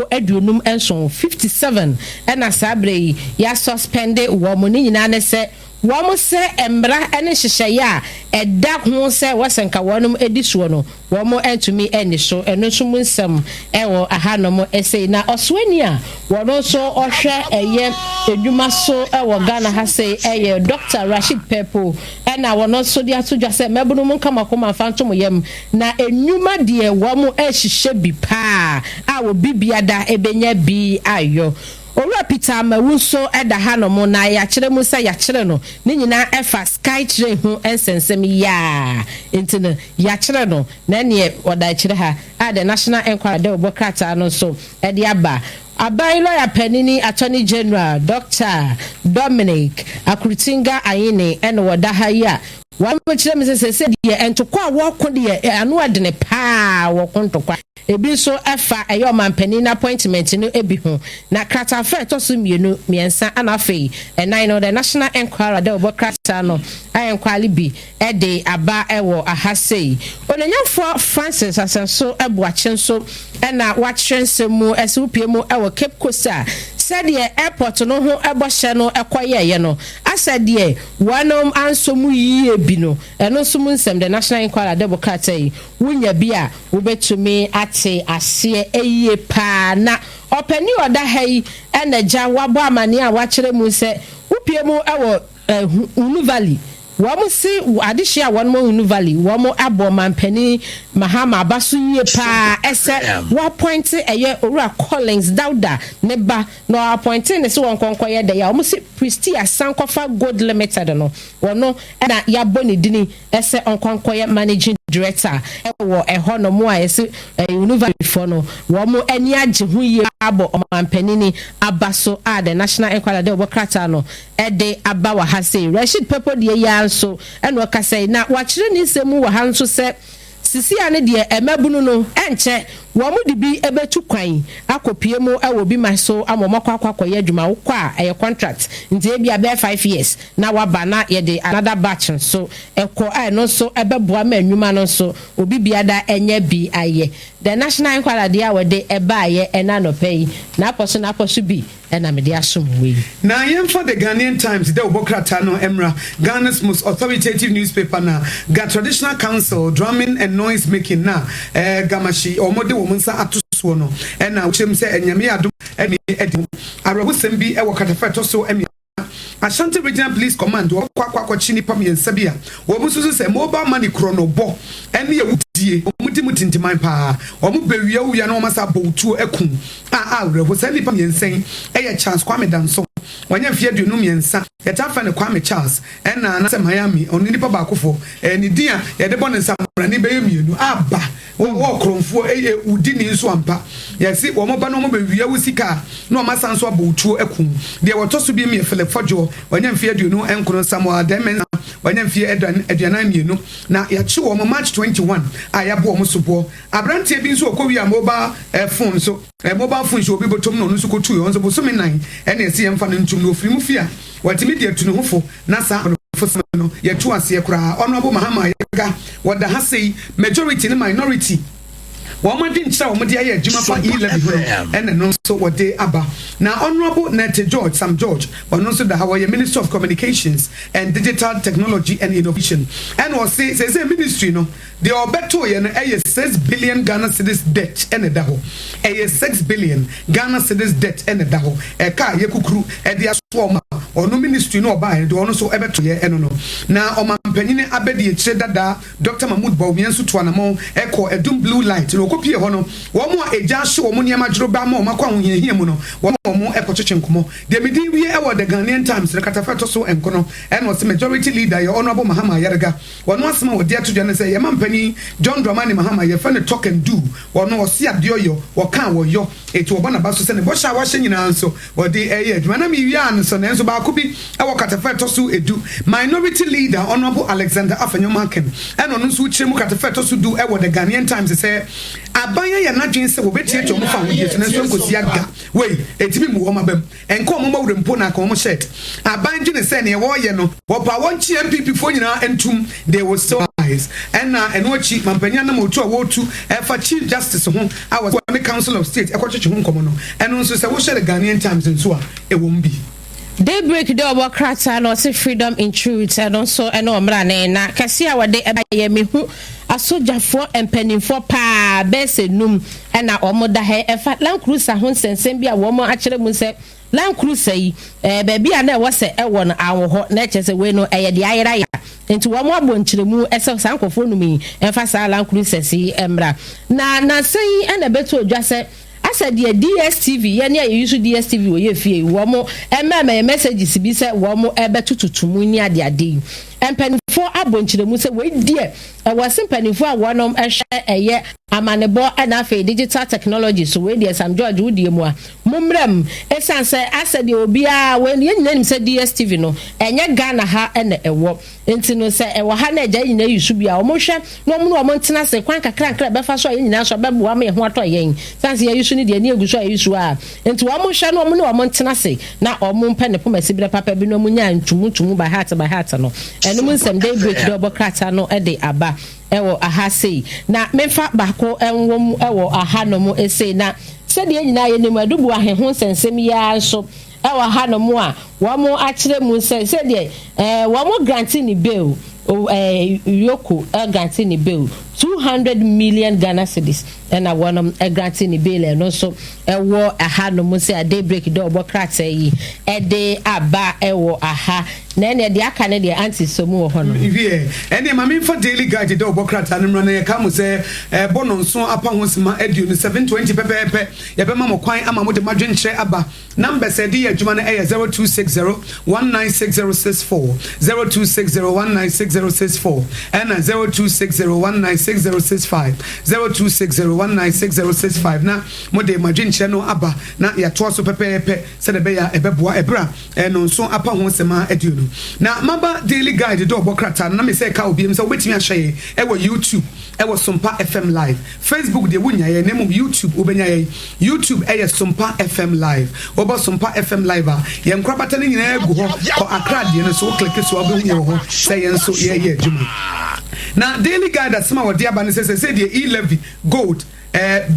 aduonum enso 57 ena sabre ya suspend wo mo ni nyina ne se wo se embra ene hyehye ya eda ho se wasenka wonum ediso no wo mo entumi eni so eno so mu nsem ewo aha no mo ese na oswani a wo so ohwe eye edwuma so ewo Ghana ha se eye Dr. Rashid Pepo ena wo so dia to dwa se mebunu mu kamakoma fantom yem na enwuma de wo mo ehyehyɛ bi pa a wo bibiada ebenya bi ayo Ora Peter Mawunso eda ha no mo na ya kire mu sa ya kire no ni nyina efa sky kire hu ensensem ya entino ya kire no na ne oda kire ha a the national inquiry de obokrata no so e de aba abai lawyer penini attorney general Dr. Dominic Akrutinga Ayine ene woda ha ya wan kire me se de entokwa wo ko de anu adene pa wo kontokwa ebi so efa eyo manpanina appointment no ebi ho na krata fa to so mienu miensa anafe enan no the national inquiry de obokrata no ayenkwali bi e de aba ewo ahasei onanyafo Francis Asenso ebuache so na wachensemu esupie ewo Cape Coast said the airport no ho eboshe no ekoye no asade wanom ansomu yie bi no eno sumu nsem the national inquiry de obokrata yi wunya bi a wobetumi ate ase eye pa na opani oda hai ena ja wabo amane a wachire mu se upie mu ewo Unu Valley wɔn si adehye a wɔn mo Unu Valley wɔn abɔ mampani Mahama Abaso yie paa ɛsɛ wɔ appoint ɛyɛ Owura Collins Dauda ne ba na appoint ne se wɔn kɔnkɔ yɛ de ya wɔn si Pristi Asankofa Gold Limited no wɔn ɛna yabɔ ne dini ɛsɛ ɔnkɔnkɔ yɛ managing director ɛwɔ ɛhɔ no mo a ɛsɛ Unu Valley fo no wɔn ani agye ho yie abɔ ɔmampani Abaso a the National Equality Obokrata no ɛde aba wɔ ha sei Rashid Pepo de ya nso ɛna ɔka sɛ na wakyerɛ ne nsɛm wɔ ha nso sɛ sisi ane de emabunu no enche wo mu de bi ebetu kwan akopie mu ewo bi ma so amomako akwakoye adwuma wo kwa eye contract nti e bia be 5 years na waba na ye de another batch so ekọ no so ebeboa ma anwuma no so obi bia da enye bi aye the National Equality a we de eba aye ena no pay na aposo bi ena me de asom we
na yem for the Ghanaian Times the Obokrata no emra Ghana's most authoritative newspaper na ga traditional council drumming and noise making na gamashi omode wo munsa atoso no na wochem se enyame adom eni edi arabusem bi e wakatafa to so emi Ashanti Regional Police Command kwa chini pa miensa bia wo mususu se mobile money chrono bo ene yewudie omudi mutintiman pa omu bewia wuya na omasa botu ekun wo se ni pa miensen eye chance Kwame Danso wanya fie duonu miensa yetafa ne Kwame Charles ena na se Miami oni nipa ba akofo ni dia ye de bone nsamra ni be mienu aba wo kromfo eye udi ni nso ampa yesi wo mo ba no mo bewia wusika na omasa nso botu ekun de wotoso bi mi Philip Fojo wanya mfie aduonu enkono Samuel Demen wanya mfie aduana mienu na ya chi wo March 21 ayabo wo sobo abrantie bi nso okowi a mobile phone so mobile phone so obi botom no nso kotu yo nso bo so me nan ene ese yemfa no ntum no ofiri mu fia watimi de atu no hofo na sa fosama no ye tu ase kura Honorable Mahama Yaga wada ha sei majority and minority woman didn't show me the adwuma for 11 and no so what they aba now Honorable Nete George Sam George but also the Hawaii Minister of Communications and Digital Technology and Innovation and was say ministry no the obeto ye no 6 billion Ghana cedis debt and da ho 6 billion Ghana cedis debt and da ho e ka ye kukuru e dia so ono ministry no oba e ono so ebeto ye eno no na omampanyine abedi e kire dada Dr. Mahmoud Bawumiensu to anamo eko edum blue light no kopie ho no wo mo eja hye wo mo niam adworo ba ma o makwa ho hia mu no wo mo ekocheche nkomo de medi wie e wo the Ghanaian Times the katafa so enkono and was majority leader your Honorable Mahama Yarega wono asema wo dia to dwane say ye mampani John Dramani Mahama ye fa ne talk and do wono wo si adeoyo wo kan wo yo etu wo bana ba so se ne bo sha wa hye nyina nso wo de eye dwana mi wi an so ne nso ba ko bi e wo katafa so edu minority leader Honorable Alexander Afenyomaken and ono nso uchire mu katafa so do e wo the Ghanaian Times say abanya ya nadwen se wo betie to mo fa wo die ne so nkosi aga wei etimi mu wo mabam enko mo mawure mpo na ka mo shirt aban dwene se ne wo ye no wo pa won chi MPP fo nyina entum they will still rise and eno chi mampanya na motu a wotu e fa Chief Justice ho I was the Council of State e kwacheche ho nkomo no eno nso se wo share the Ghanaian Times nso a e wo mbi
Daybreak the Obokrata no se freedom in truth and also eno omra na kase a wode eba ye mehu asojafo empanimfo pa bese num na omoda he efa Land Cruiser ho sensem bi a wo mo akere mu se Land Cruiser yi baabi a na e wo se e wo no awo ho na eche se we no eye de ayera ya enti wo mo abonkyeremu ese sankofo numi emfa sa Land Cruiser si emra na sei na beto odwa se asa the DSTV ye na ye use DSTV wo ye fie wo mo emema messages bi se wo mo ebetututumu ni ade empanifo abonkyeremu se we die was empanifo a wonom ehwe eye amanebo na afa digital technology so we die Sam George wo die mu a mumram esanse asa de obia we ye nyina nim se DSTV no enye Ghana ha na ewo enti no se ewo ha na eja nyina yusu bia omo hwe no omo no omo ntena se kwan kakra befa so ye nyina so bebo ama ye ho ato ye sanse ye yusu ni de ni eguso ye yusu a enti omo hwe no omo no omo ntena se na omo mpa ne poma sibire papa bi no omo nya ntumutumu by heart no enum nsem Daybreak the Obokrata no e de aba ewo aha sei na memfa bako enwom ewo aha no mo ese na se de nyina ye nemu adubu aheho sensem ya so ewo aha no mo a wo mo akire mu se de wo mo grant ni bail yoko grant ni bail 200 million Ghana cedis and I want a grant in the bill and also a war a had no more say a daybreak door crack a day aba ewo aha nene dia Canada anti somu hono
ene mame for daily guide the obokrata and run e come say bono so apa hosima edu 720 pepepe ye be ma mo kwan ama mo de madwen kire aba number say di adwuma na 0260196064 0260196064 and 0260196065 0260196065 na mo de madwen kire no aba na ya to so pepepe se de be ya ebeboa ebra no so apa hosima edu na maba daily guide do obokrata na me say ka obi so wetimi ahye e wo YouTube e wo Sompa FM live Facebook de wunya ye name YouTube obenya ye YouTube e Sompa FM live obo Sompa FM live ye nkrabata ni nyina egu ho ko Accra de no so click so obo ho say ye so ye adwuma na daily guide asema wo de aba ne say the E-levy gold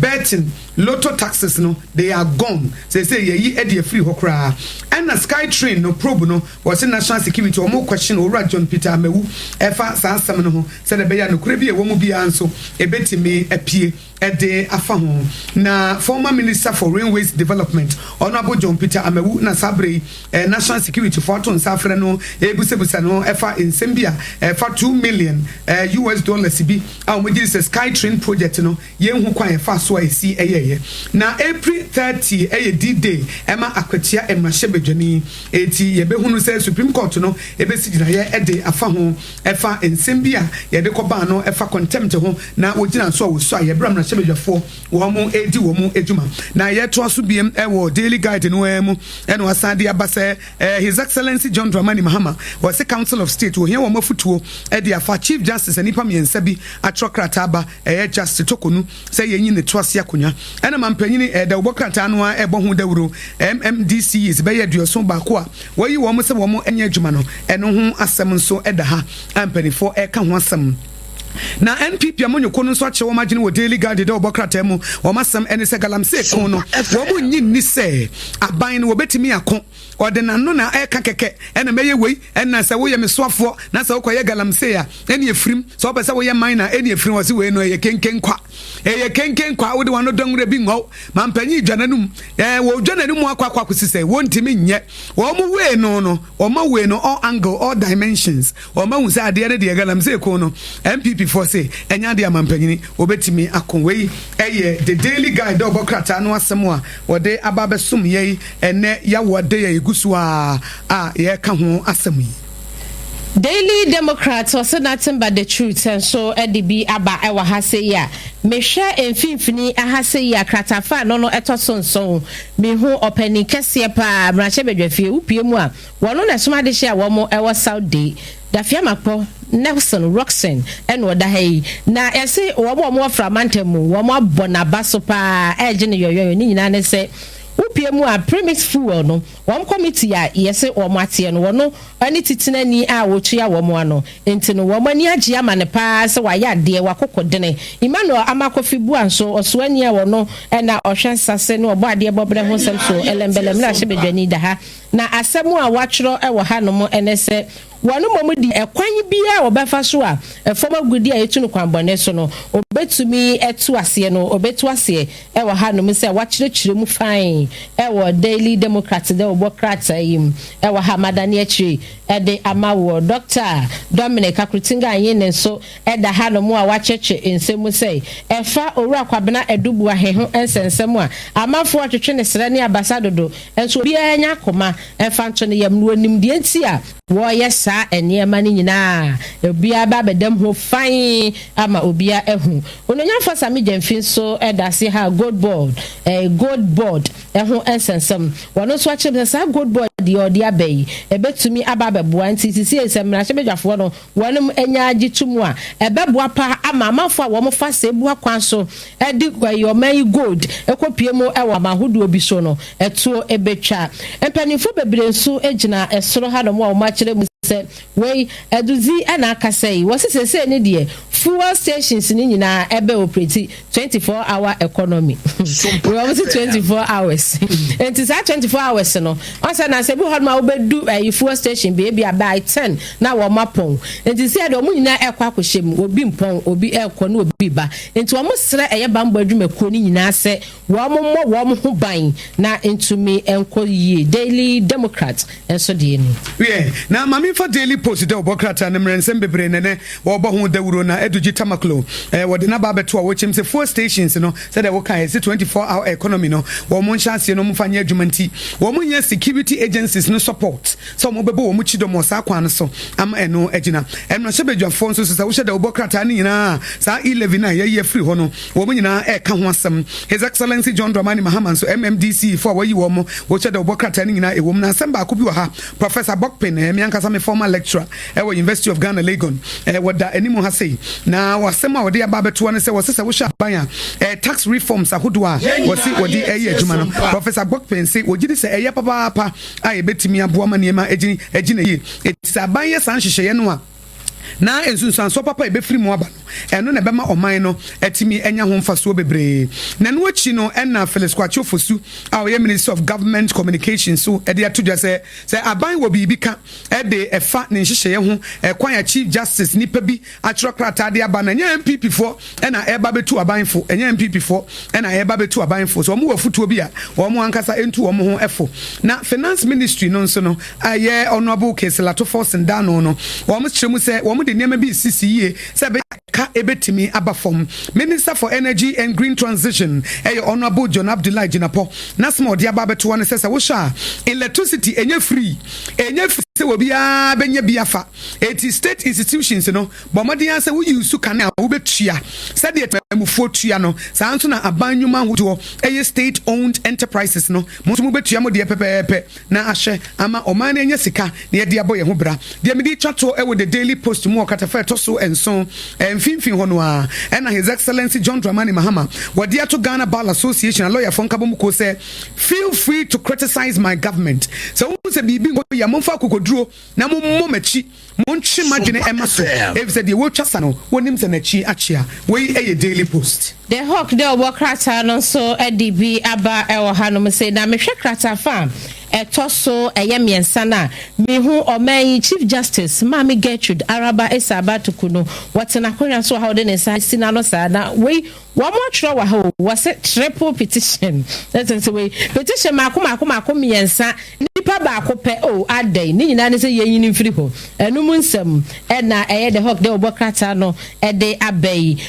betting lotto taxes no they are gone say ye e free hokra and na sky train no probe no was in national security or more question or John Peter Amewu efa sansam no ho say the beya no kura bi e wo mu bia nso e betimi apie ede afa ho na former minister for railways development honorable John Peter Amewu na sabre national security for ton safre no ebusebusa no efa insembia efa $2 million US dollars bi a mo gi sky train project no ye hu kwan efa so a si eye na April 30 D-day ema akwatia emrahye eti ye be hunu say Supreme Court no ebesi gina ye ede afa ho efa insembia ye de koba no efa contempt ho na wogina so wo so ye bra sebejafo wo mo edi wo mo eduma na ye to aso biem wo daily guide no emu eno asade abase His Excellency John Dramani Mahama was the Council of State wo here wo mafutuo e de afa Chief Justice anipa miensa bi atrokrata aba Justice Tokonu say yenyi ne to ase akonya ena mampanyini da obokrata no a ebo hu dawuro MMDC is be yeduoso ba ko a wo yi wo mo se wo mo enya adwuma no eno ho asem nso eda ha ampanifo ka ho asem na NPP amonyoko no so ache wo magine wo daily guide de obokrata mu wo masam ene se galamse kon no wo mo nyi ni se aban no wo betimi akon odena no na eka keke ena meye wei ena se wo ye mesoafo na se wo koye galamse ya ene efrim so wo pese wo ye man na ene efrim wo se we no ye kenken kwa wo de wano dongre bi ngo mampanyi dwananum wo dwananum akwa kusise wo ntimi nye wo mo we no wo ma we no all angle all dimensions wo ma hu se ade ne de galamse kon no MPP for say enya de amampanyini obetimi akon wei the daily guide obokrata no asemo a wo de ababesum ye ene ya wo de ye gusu a ye ka ho asem yi
Daily Democrats also nothing but the truth and so EDB aba ewa ha say ya me hwe emfimfini aha say ya kratafa no etosonson me hu openi kese pa branche bedwafie upie mu a wono na soma de hia wo mo ewa Saudi da fiamapo Nelson Roxen and what the na ese wo mo fra mantemu wo mo abona baso pa eje ne yoyo ni nyina ne se upiemu a premise fuel no one committee a yese wo matie no wono ani titinani a wo tua wo mo ano enti no wo mani age ama ne pa se wa ya de wa kokodene Emmanuel amakofi bu anso oso ani a wono na ohwen sase no obo ade bobre ho sem so elembelem na hye bedwani da ha na asemu a watwro e wo ha no mo enese wanu momu di ekwan bia obefa so a efoma gudi a etu no kwanbone so no obetumi etu ase no obetu ase e wo ha no mu se wakyerechire mu fine e wo Daily Democrat de obokrata yim e wo ha madani akyi e de amawo Dr. Dominic Akrutinga yin so e da ha no mu a wakyerche ensemu sei efa owura kwabena edubu ahehu ensensemu a amafo atwetwe ne sere ne abasa dodo enso bia nya koma efa nto ne yam no anim de nti a wo yes eniema ni nyina obia ba bedam ho fine ama obia ehu ononya fasa mi gemfin so edase ha gold board ehu ensensem wono so ache sa gold board di odi abai ebetumi aba beboa ntisi esem na chebedwafo no wonom enya agitumu a ebeboa pa ama amafo a wo mo fa se bua kwan so edi kwayo mai gold ekopie mu ewa mahodo obi so no etuo ebetwa empanifo bebre nso egina esoro ha no mo a wo ma kire mu say we eduzi ana akasai wo say ne de fuel stations ni nyina ebe operate 24-hour economy we almost 24 hours and it's 24 hours no once na say bi hot ma obedu fuel station be by 10 na wo mapon and you say do mu nyina ekwa akohyem obi mpon obi ekọ na obi ba enti wo mo sere eye bambo adwumako ni nyina se wo mo ho ban na entumi enko yie Daily Democrat enso de ni
na mami for Daily Post de obokrata na mrensem bebre ne wo bo ho dawuro na eduji tamaklo wo de na ba beto a wo chim se four stations no said they wo kan 24-hour economy no wo mo nhyase no mo fanya adwumanti wo mo nya security agencies no support so mo bebo wo mo chido mo sa kwan so am eno agina emra sebedwafo nso so wo hye de obokrata ni nyina sa 11 na ye free ho no wo mo nyina e ka ho asem His Excellency John Dramani Mahama so MMDC for wo yi wo mo wo hye de obokrata ni nyina e wo mo na asem ba ko bi wo ha Professor Bokpen me ankasa me former lecturer e wo University of Ghana Legon wo da animu ha sei na wasem a wo de aba beto ne se wo se wo hye aban a tax reforms ahodo a wo si wo di eye adwuma no Professor Bokpen say wo gidi se eye papa a e betimi aboa ma niema agina yi etisaban ye san hyehyeye no a na ensunsan so papa e be free mu aba no eno na bema oman no etimi enya ho mfaso bebre na no achi no na Felix Kwacho Fosu a o Minister of Government Communications so e de atodwa se aban wo bibi ka e de efa ne hyehyeye ho kwan ya Chief Justice nipa bi atro krata de aba na nya MPP fo na e ba betu aban fo enya MPP fo na e ba betu aban fo so mo wafutuo bi a wo mo ankasa entu wo mo ho efo na Finance Ministry no nso no aye Honorable Keselato Force ndano no wo mo kyeremu se wo mo de niema bi CCE se be ka ebetimi abafom Minister for Energy and Green Transition Honorable John Abdullah Jinapo na small dia ba beto ne se wo sha electricity enye free se wo bia benye biafa eti state institutions no bomodian se wo use kan a wo betua se de emufuo tua no sa nso na abanyuma hoto state owned enterprises no mo betua mo de pepepe na ahye ama oman enye sika na de aboye ho bra de me di twato e wo the Daily Post mo katafa to so enso finfin hono a na His Excellency John Dramani Mahama wadi ato Ghana Bar Association a lawyer for nkabo ko say feel free to criticize my government so who say bibi ngo ya momfa kokoduro na momachi monchi madwene emaso if say the wo twasa no wonim se na chi achia we Daily Post
the hawk de obokrata no so edibi aba ewo hanom say na mehwe krata farm etoso eyemiensa na mehu oman Chief Justice Mami Gertrude Araba Esaba Tukuno watena konya so how de sa sinalo sa na we one more tro wa ho was a triple petition that's the way petition mako miensa nipa ba ko pe o adai ni nyina ne se yeyin mfiri ho enum nsem na eye the hawk de obokrata no de abai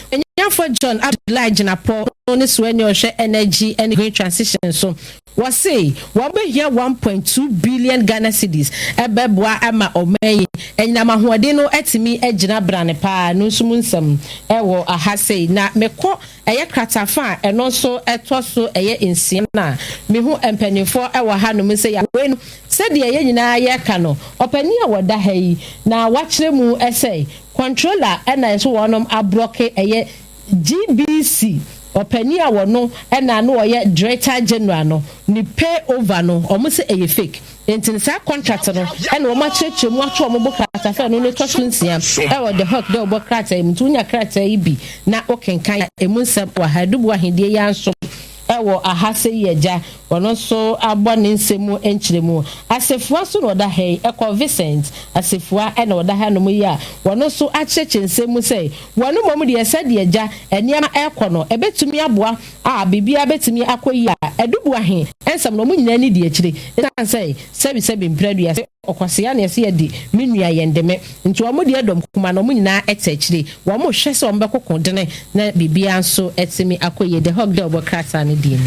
for John Abdullah Jinapo no so any energy and green transition so was say what be here 1.2 billion Ghana cedis ebeboa ama oman enyama hoade no etimi agina brane pa no sumunsam ewo ahase na meko eye kratafa eno so etoso eye insiem na mehu empanifo ewo ha no say ya we no said ye nyina ye ka no opani a woda ha yi na wachire mu essay controller na so wonom abroke eye GBC opani a wono na no ye director general no ni pay over no omo se eye fake entinsa contract no na o ma cheche mu ato omo bokrata fa no ne to sunsia e wo the hawk de obokrata im tunya krata ibi na okenkan emunsam wa hadubu ahedie yanso ewo ahase yeja wono so abo ne nsemu enchiremu asefua so no da hei eko Vincent asefua na oda ha no mu ya wono so acheche nsemu sei wono mom de esade yeja eniama ekono ebetumi aboa a bibia betumi akoyi a edubu ahe ensam no mu nyina ni de akire ensan sei sebi mpradu ya okwase ya na ese yedi menua yendeme nti wo de edom kuma no mu nyina etachire wo mo hwe se wo mbekokondene na bibia nso etimi akoyi the hawk de obokrata ne din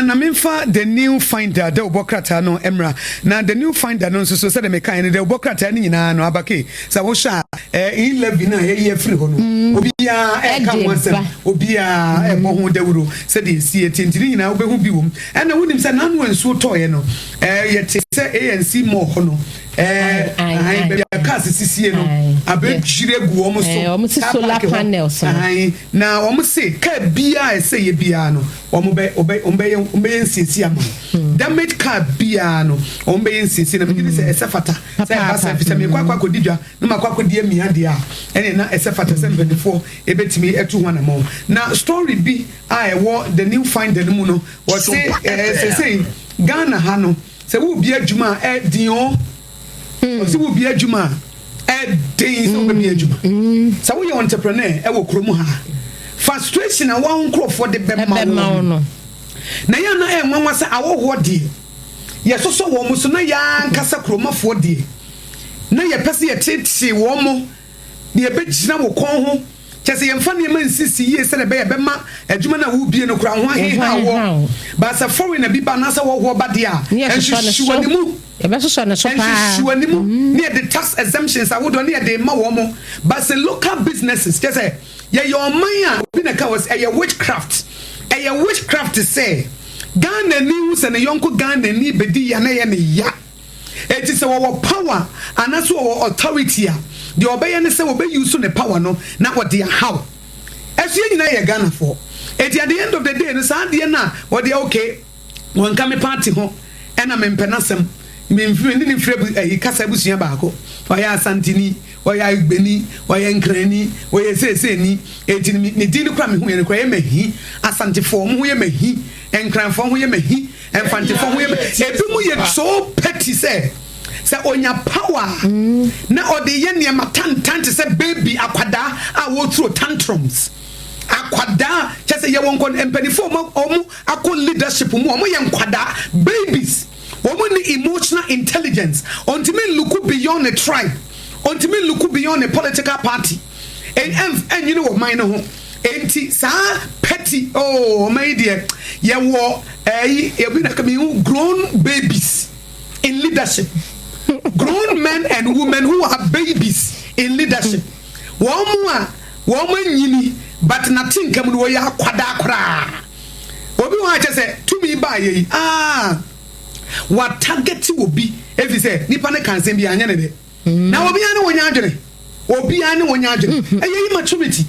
na memfa the new finder de obokrata no emra na the new finder no so say the mekan de obokrata ni nyina no abake sa wo sha in levi na ye free ho no obia e ka wonsem obia e mo ho dawuro say the see tintiri nyina wo be hu bi wom na wonim say na no nsuo toye no ye te say ANC mo ho no be cars sisie no abejire gu omo so
omo si solar panels
na omo say ka bia e say ye bia no omo be nsiesie ama damage car bia no on be insisi na me say esefata say basa fi say me kwakwa kodidwa na makwakwa die mi ade a ene na esefata 74 ebetimi etu ho na mo na story bi a ewo the new find the mu no was say Ghana ha no say wo bi adwuma e din o say wo bi adwuma e din so be adwuma say wo ye entrepreneur e wo kromu ha frustration a one crop for the bema no na ya na e nwanwa say awo de ye so wo mu so na ya nkasa kromafo de na ye pese ye tete wo mu de ye begina wo kon ho chese ye mfa ne man sisi ye se na be ye bema adwuma na wo bie no kura ho ahe wo ba sa foreign na bi ba na sa wo ba de a enhwehwe ni mu
e be so na so pa
enhwehwe ni mu ne the tax exemptions awodo ne de ma wo mu ba se local businesses chese ye your man obi na ka was a witchcraft say Ghana news and a yonko Ghana ni bedi ya na ye ne ya it is our power and also our authority the obey ne say obey use ne power no na what dia how as you na ye Ghana for at the end of the day no sa de na what dey okay won come party ho and am empenasem me ni free kasa busua baako oya santini oya igbeni oya nkrani oya sese ni eti ni din kura me hu ye kura ye mahi asantifo mu ye mahi enkranfo hu ye mahi enfantifo hu ye ebi mu ye so petty say onya power na ode ye ne matantan say baby akwada a wo throw tantrums akwada say ye won kon empanifo omu akọ leadership mu omu ye nkwada babies woman emotional intelligence until me look beyond a tribe until me look beyond a political party and you know what mine ho enti sa petty oh my dear ye wo be na come grown babies in leadership grown men and women who are babies in leadership woman nyini but nothing come wo ya kwada kra obi wa say to me ba ye what target will be if you say nipa ne kanse bi anya ne de na obi ane wonya adwene eye maturity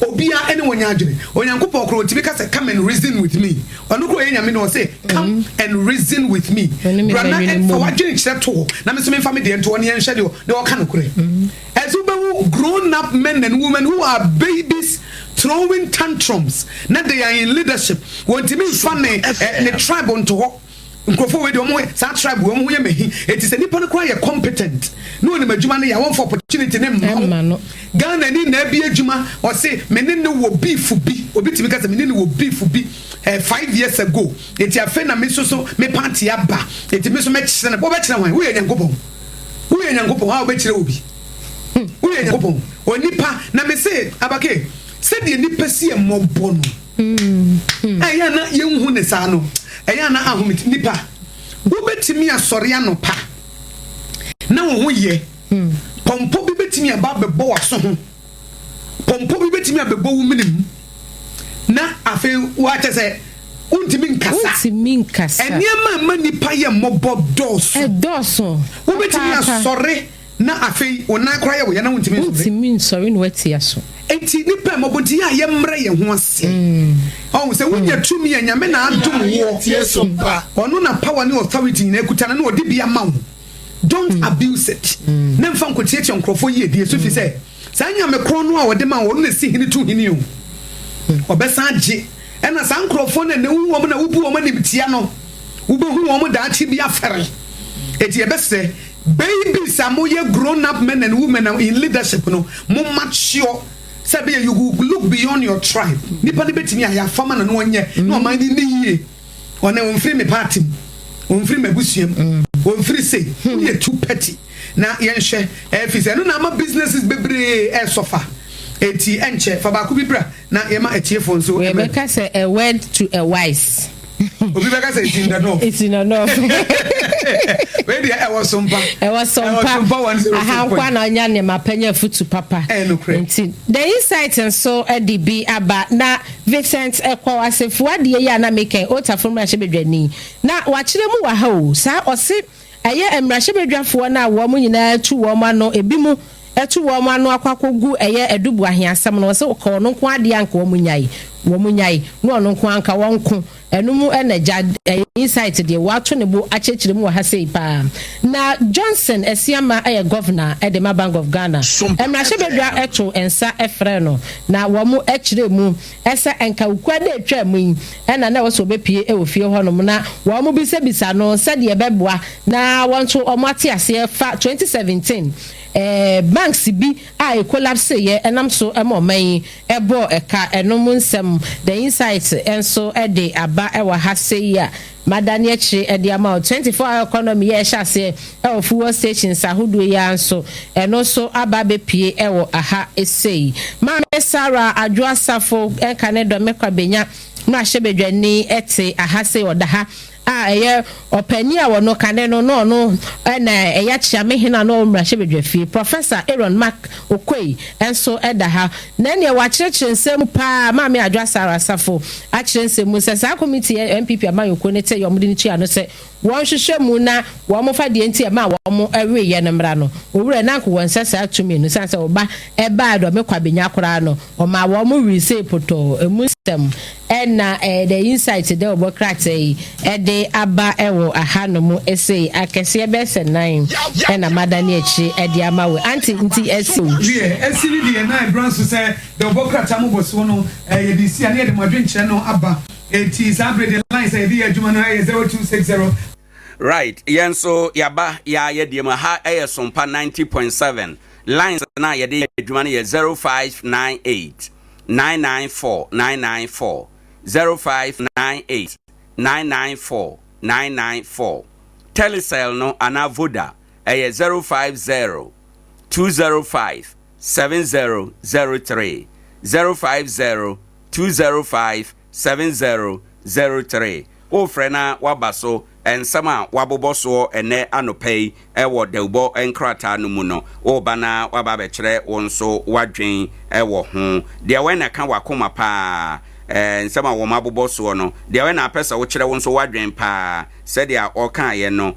obi ane wonya adwene onyankopon kro tibi ka say come and reason with me onu kro enya me no say come and reason with me brana and for adwene kire to na me so me family de ento ne enhwe de o ka no kure as we grown up men and women who are babies throwing tantrums na they are in leadership want me funny ne tribe onto ho nkrofo we de omo sa tribe we omo ye mehi it is nipa no kwa ye competent no ni madwuma no ya won for opportunity ne mma no Ghana ni na bi adwuma o say me ne no wo beef bi obi timi ka say me ne no wo beef bi 5 years ago it afa na me so me party aba it me so me kire na bo be kire wan wo ye nyankopon ha wo be kire obi wo ye nyankopon onipa na me say abake say de nipa si e mobo no ya na ye hu ne sa no eya na ahomit nipa wo betimi asori anopa na wo ho ye pompo bi betimi aba bebo waso ho pompo bi betimi abebo wo minim na afi wa chese untimi nkasa eniema ma nipa ye mobo doso wo betimi asori na afi ona kra ye wo ya na untimi
nsori no wetia so
enti nipa mobonti ya ye mre ye ho ase on se wunya tumi ya nyame na adom wo tie Sompa ono na power ni authority na ekutana na odi bia ma wo don't abuse it na mfa nkotie tie nkrofo ye die so fi se sa nyame kro no a wode ma wo na si hini tu hini o obesa age ena sa nkrofo na ne wu wo na wubu wo ma ne bitia no wubehu wo mo da achi bia fere eti ebese babies amoye grown up men and women in leadership no mo mature sabe you look beyond your tribe nipa ne betimi ya fama na no onye no man ni yie one on free me party on free me busuam on free say you too petty na yenhwe efise no na ma businesses bebre e suffer eti enche fa ba ku bibra na yema etiefo nso
we make say a word to a wise
obi beka say
it's in enough
where the I was Sompa
aha na anya ne mapanya futu papa enti the insight and so DB aba na Vincent Ekwawasefo ade ya na meken otafo mra hye na wakire mu wa ha o sa ose eye emra hye bedwafo na wo mu nyina tu wo ma no ebi mu etu wo ma no akwakogu eye edubu ahiasam no se ko no nko ade anka wo mu nyai wo munyai no ono nko anka wonko enum energy insight de wato ne bo achechire mu ha sei pa na Johnson Esiama governor de ma Bank of Ghana emra shebedwa eto ensa efre no na wo mu echire mu esa enka ukwa de atwa mu na wo so bepie e ofie ho no na wo mu bisa no se de beboa na wonto omate ase fa 2017 banks bi a collapse ye enam so emoman ebo eka enom nsem the insight enso de aba ewa ha sei ya madani echi de ama 24-hour economy ye hyase e fuel stations ahodo ya nso eno so aba bepie ewo aha esei ma Sarah adwoasafo enka ne do mekwa benya na hyebedwani ete aha sei odaha eye opani a wono kane no no na eya chiame hina no mrahebedwafi Professor Aaron Mark Okwei enso edaha na ne wa kyerɛkyerɛ nsɛm pa ma me adwa Sarah Safo a kyerɛ nsɛm mu sɛ committee MPP amayoko ne te yomde ne tua no sɛ won hwehwɛ mu na wo mo fa de nti ma wo mo awe ye ne mra no owura na ko won sɛ atumi no sɛ oba eba do me kwa benya kora no o ma wo mo resay poto emu stem na the insight de obokrate de aba ewo aha no mu essay akese bese 9 na madani echi de amawe anti nti essay
essay di na branch say the obokrate mo boso no ye di si ane de modwen kire no aba eti sabre the line say di adwuma no 0260
right yenso yaba ya ye di ma ha Sompa 90.7 lines na ye di adwuma no 0598 994 994 0598 994 994 Telecel no anavoda 050 205 7003 050 205 7003 ofrena wabaso ensama waboboso ene anopei ewo deubo enkrata no mu no obana wababekere wonso wadwen ewo ho de wena ka wakoma pa nsema wo maboboso no de wena apesa wo kire wonso wadwen pa sede a oka ye no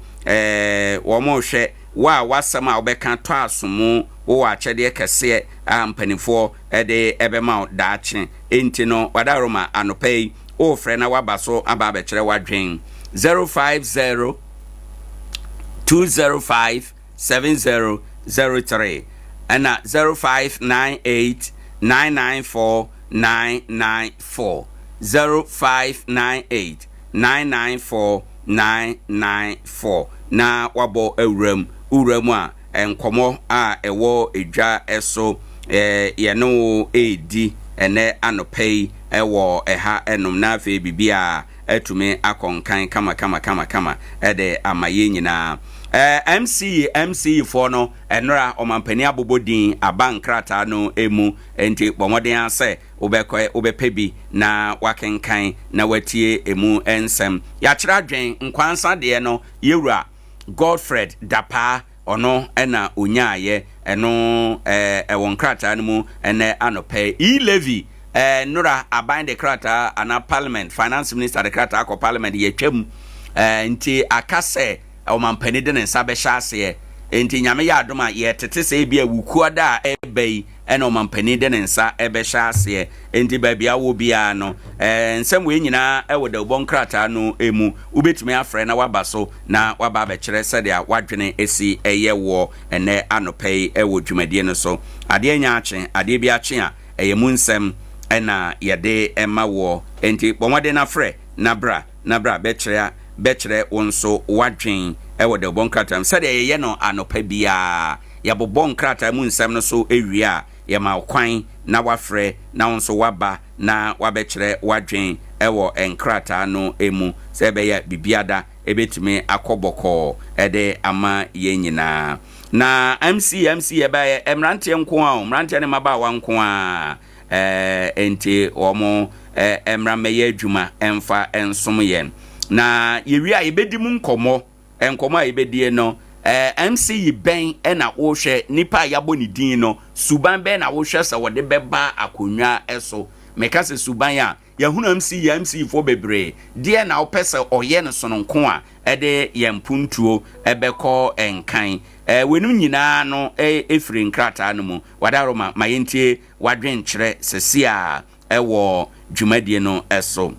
wo mo hwe wa wasama obeka to asomu wo achede kese ampanifo de ebema daache enti no wadaroma anopei o frena wabaso ababekere wadwen 050 205 7003 and 0598 994 994 0598 994 994 na wabo uram a enkomo a ewo edwa eso ye no edi ene anopei ewo eha enum na afi bibia etume akonkan kama ede amaye nyina MC for no enra omampani abobodin abankrata no emu enti bomoden ase obepebi na wakenkan na watie emu ensem ya kira dwen nkwansa de no yewura Godfred Dapa ono ena onyaye eno ewonkrata no mu ene anope Levi nura abind the krata ana parliament finance minister the krata akọ parliament ye twam nti akase omampani de nsa be hyase nti nyame ya adoma ye tete se bia wuku ada ebei ena omampani de nsa ebe hyase nti ba bia wo bia no nsem we nyina ewo de bon krata no emu ubetumi afre na wabaso na waba be kire se de wadwene esi eye wo ene anopei ewo dwumadie no so ade nya ache ade bia ache a eye mu nsem ena yede ema wo enti bomode na frɛ na bra bekere wonso wadwen ewo de bonkratam sɛ de ye no anopa bia ya bonkrata mu nsɛm no so ewia ya ma kwan na wafrɛ na wonso waba na wabekere wadwen ewo enkrata no emu sɛ be ya bibiada ebetumi akɔbɔkɔ ede ama ye nyina na MC ye ba emrante nko a emrante ne maba wa nko a enti omo emra meye adwuma emfa ensom yen na yewi a yebedi mu nkomo a yebedie no MC ben na wo hwe nipa yabo ni din no suban ben na wo hwe se wode beba akonwa eso meka se suban a yahuna MC fo bebre de na wo pese oye no sononko a ede yempuntuo ebekọ enkan wenum nyina no efiri nkrata no mu wadaroma mayentie wadwen kyerɛ sesia ewo dwumadie no eso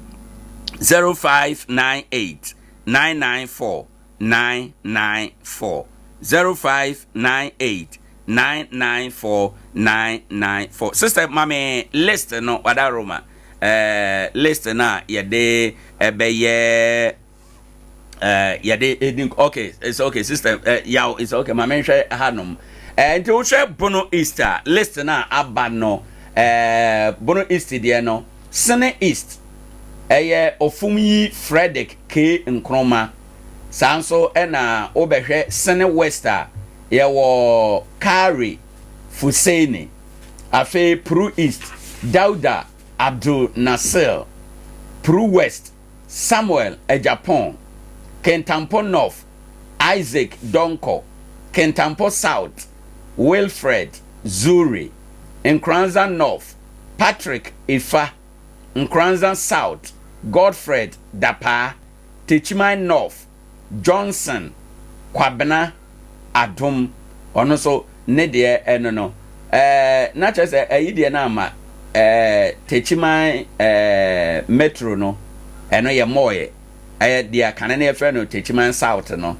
0598 994 994 0598 994 994 sister mame list no wadaroma list na yede ebeye yede okay it's okay sister yaw it's okay mame hwe hanom nti wo hwe bono easter list na aba no bono east de no sene east ofumyi Frederick K Nkroma sanso ena obehwe sene wester yewo Kari Fuseni afe Pru East Dauda Abdul Nasir Pru West Samuel Acheampong Kentampo North Isaac Donko Kentampo South Wilfred Zuri Nkoranza North Patrick Ifa Nkoranza South Godfred Dapa Techimai North Johnson Kwabena Adum ono so ne de no na chese ayide na ama Techimai metro no eno ye moye dia kanane e friend no Techimai South no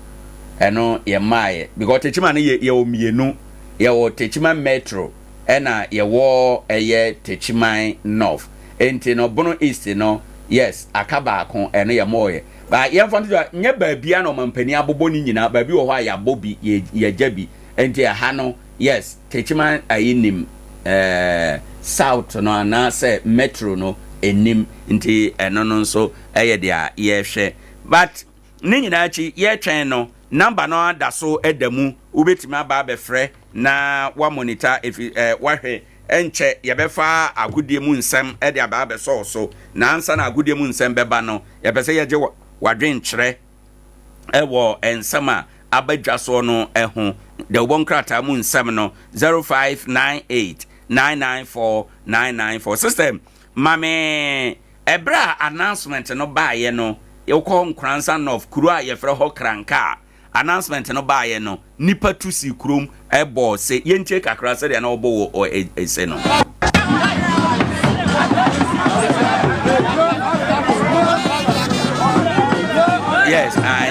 eno ye maye because Techimai ye omienu ye wo Techimai metro ena ye wo eye Techimai North enti no bono east no yes akaba akon eno ye moye ba ye mfanto nye baabia no mampani abobo ni nyina baabi wo ho ya bobi ye jabi enti ha no yes Techimai ayinim south no na say metro no enim nti eno no nso eye dia ye hwe but ni nyina chi ye twen no number no ada so edamu ubetimi aba befre na wa monitor if wahwe enche yebefa agudie mu nsem ede aba be so na ansa na agudie mu nsem beba no yebese yeje wadwen kyere ewo ensema abadwa so no eho de wonkrata mu nsem no 0598 994 994 system mame ebra announcement no baaye no yekọ Nkoranza North kuru a yefre ho kranka announcement no baaye no nipa tusi kurom ebo se yentie kakra se de na obo wo ese no yes I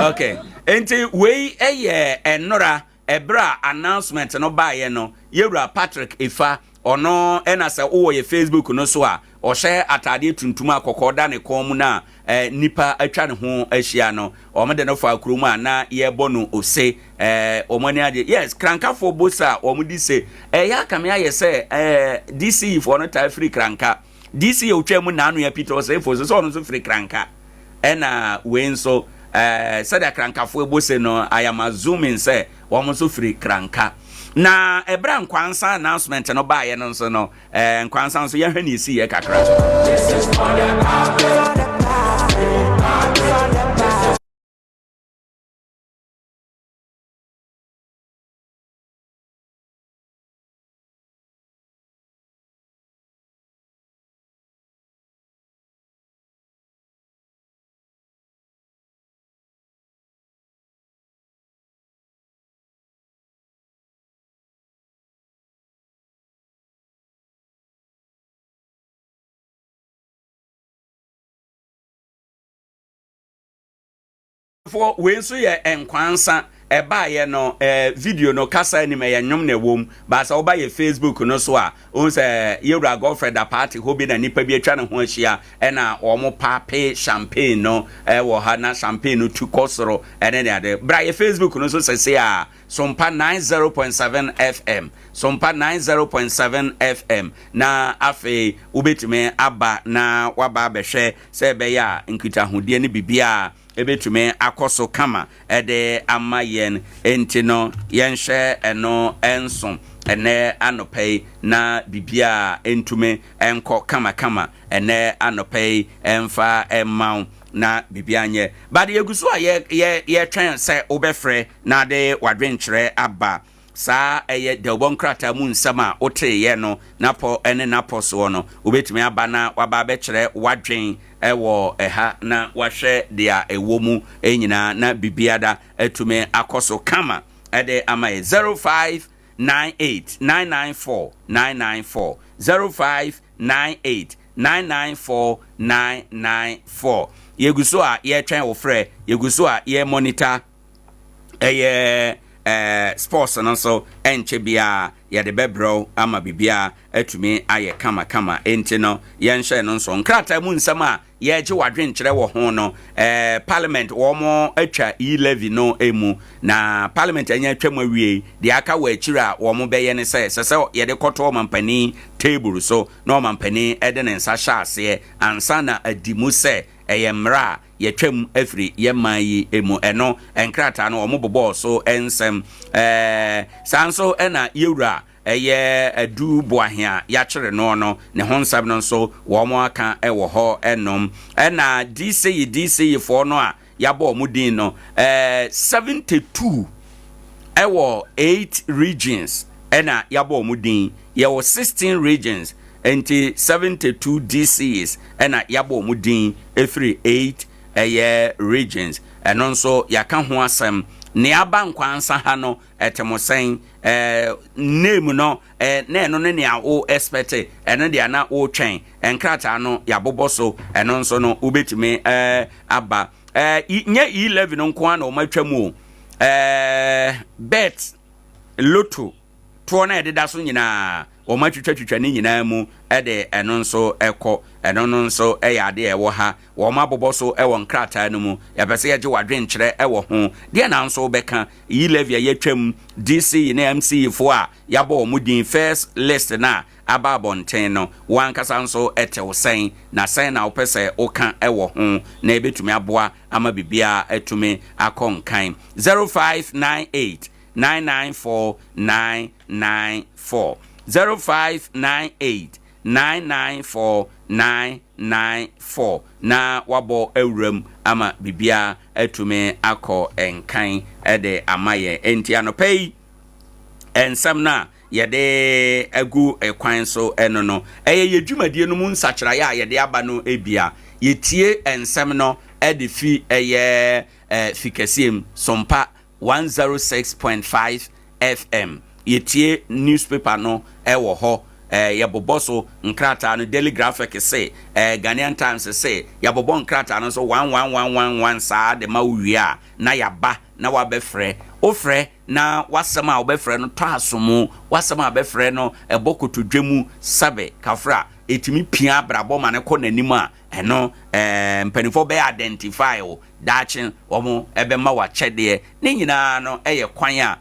okay enti we enora ebra announcement no baaye no yewura Patrick Ifa ono ena se wo ye Facebook no so a o share atade tuntum akokoda ne kom na nipa atwa ne ho ahia no o mede no fa kurom a na ye bonu ose omani ade yes kranka for bosa o mudi se ya kam ya ye se DC for no ta free kranka DC o twam na anu ya Peter se for so no so free kranka ena we nso sada krankafo ebose no I am assuming say wo so free kranka na ebra Nkwansa announcement no baaye no so no Nkwansa so ye hwe ni si ye kakra for we so ye Nkwansa eba ye no video no kasa ni me ye nwom na wom ba sa oba ye Facebook no so a on say yewura Godfred da party hobi na nipa bi atwa ne ho ahia na omo pape champagne no wo ha na champagne no tu kosoro ene ne ade bra ye Facebook no so say a Sompa 90.7 FM Sompa 90.7 FM na afi ubetime aba na waba behwe se be ya nkita hodie ne bibia ebetume akoso kama ede amayen entino yenhye eno enso ene anopei na bibia entume enko kama ene anopei emfa emau na bibia nye but yeguso a ye twen se obefre na de wadwenkyere aba sa eye de obonkrata mu nsama ote ye no napo ene napo so no obetumi aba na waba be kyere wadwen ewo eha na wahwe dia ewo mu enyina na bibiada etume akoso kama ede amaye 0598 994 yeguso a ye twen wo frɛ yeguso a ye monitor sports no so enche bia ya de bebro ama bibia atumi aye kama enti no ye nhye no so nkrata mu nsam a ye gye wadwen kyerɛ wo ho no parliament wo mo atwa e-levy no emu na parliament anya atwa awie de aka wa akira wo mo bɛyɛ ne sɛ ye de kɔtɔ mampani table so no mampani ede ne nsa hya ase ansa na adimu sɛ mra yetwam afiri yemayi emu eno enkrata no omobobo so ensem sanso ena yewura adu boahia ya kyere no ne honsam no so wo mo aka ewo ho enom ena DC for no a yabo omudin no 72 ewo 8 regions ena yabo omudin yewo 16 regions enti 72 DCs ena yabo omudin every 8 regions eno nso yaka ho asem ne aba nkwansa ha no etemosen name no na eno ne a o expect eno de na o twen enkrata no yabobo so eno nso no ubetime aba nye 11 no nko na o matwamu bet lotto to na ededa so nyina o matwitwa ne nyina mu ede eno nso ekọ eno nso eyade ewo ha wo mabobo so ewo nkrata no mu yabese ye gye wadwen kyerɛ ewo ho de na nso beka e-levy yetwam DC na MC fo a yabo omudin first list na ababonten no wankasa nso etewsen na sen na opese oka ewo ho na ebetumi aboa ama bibia etumi akonkan 0598 994 994 0598 994 994 na wabo ewrem ama bibia etume akọ enkan ede amaye enti anopei ensam na yede agu ekwan so eno no yedwumadie no mu nsakyera ya yede aba no ebia yetie ensam no ede fi fikasiem Sompa 106.5 FM yetie newspaper no ewo ho yaboboso nkrata no Daily Graphic say Ghanaian Times say yabobo nkrata no so 11111 saa de mawia na yaba na wabefre ofre na wasema obefre no twasomo wasema obefre no ebokoto dwemu sabe kafra etimi pia brabo ma ne kọ nanim a eno mpanifo be identify o dachin omo ebe ma wa kyede ne nyina no eye kwan a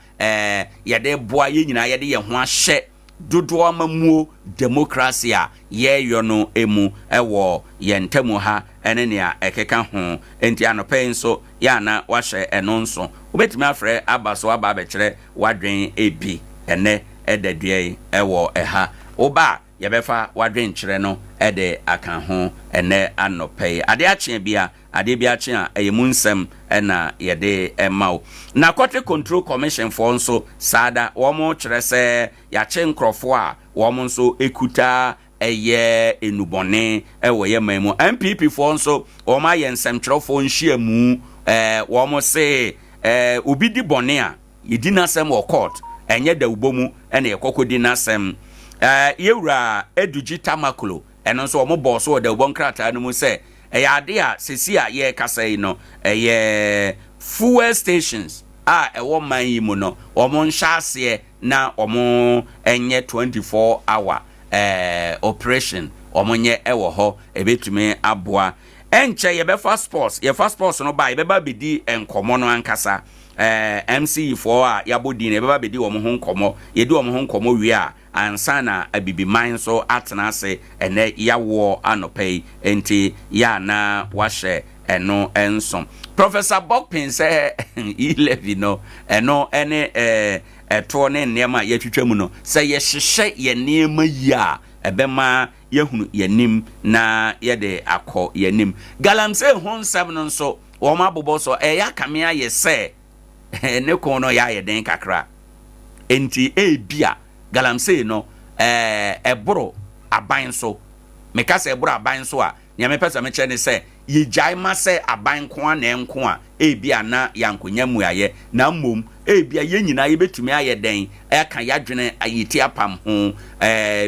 yede boa ye nyina yede ye ho ahye dodo amamuo democracy a ye yo no emu ewo ye ntemu ha ene ne a ekeka ho enti anope nso ya na wahye eno nso obetimi afre abaso aba bekere wadwen ebi ene edadue ewo eha oba yebefa wadwen kyere no ede aka ho ene anope Adea Akye Abia Adea Akye a emunsem ena yede emao na Quality Control Commission for nso sada womo kyere se ya kye nkrofo a womo nso ekuta enubone ewo ye mamu MPP for nso woma ye nsemkyerofo nhyiamu womo se obi di bone a yedi nasem wo court enye da ubomu ena yekokodi nasem yewura eduji tamakulo eno nso omo boso da ubonkrata no mu se ade a sesi a ye kasai no fuel stations a ewo man yi mu no omo nhase na omo enye 24 hour operation omo nye ewo ho ebetumi aboa enche ye be fast sports no ba ye be ba bedi enkomo no ankasa MC for a yabodi ne beba bedi wo mo ho nkomo yedi wo mo ho nkomo wi a ansa na abibi man so atena ase ene yawo anopei enti ya na wahye eno ensom Professor Bokpin say e-levy no eno ene eto ne nema yatwitwamu no say ye hyehye ye nema yi a ebema yehunu yanim na yede akọ yanim galamse honsam no nso wo ma bobo so ya kamea ye say ne kono ya yeden kakra enti bia galamse no eboro aban so meka se eboro aban so a nya me pesa me che ne se ye jai ma se aban ko na enko a ebia na yankonya muaye na mmom ebia ye nyina ye betumi aye den e ka yadwene ayeti apam ho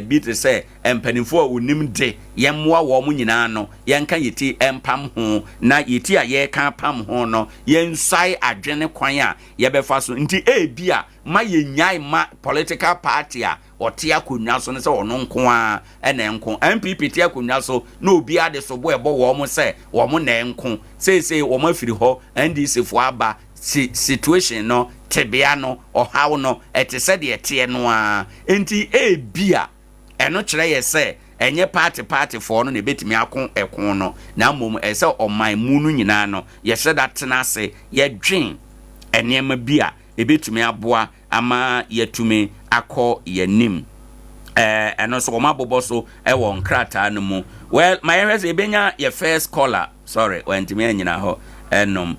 bi te se empanifo a onim de ye mmoa wo mo nyina no ye nka yeti empam ho na yeti a ye ka pam ho no ye nsai adwene kwan a ye befa so nti ebia ma ye nyai ma political party a ote akonwa so ne se ono nko a ene nko MPP te akonwa so na obi ade so bo ebo wo mo se wo mo na nko sei wo mo afiri ho NDC fo aba situation no tebea no ohaw no ete se de ete no a enti ebia eno kire ye se enye party for no ne betimi akon ekon no na mom ese oman mu no nyina no ye hye da tena se ye dwen enema bia ebetumi aboa ama yetumi akọ yanim eno so ma bobo so e won krata no mu well my friends ebenya your first caller sorry wentimi anyina ho enom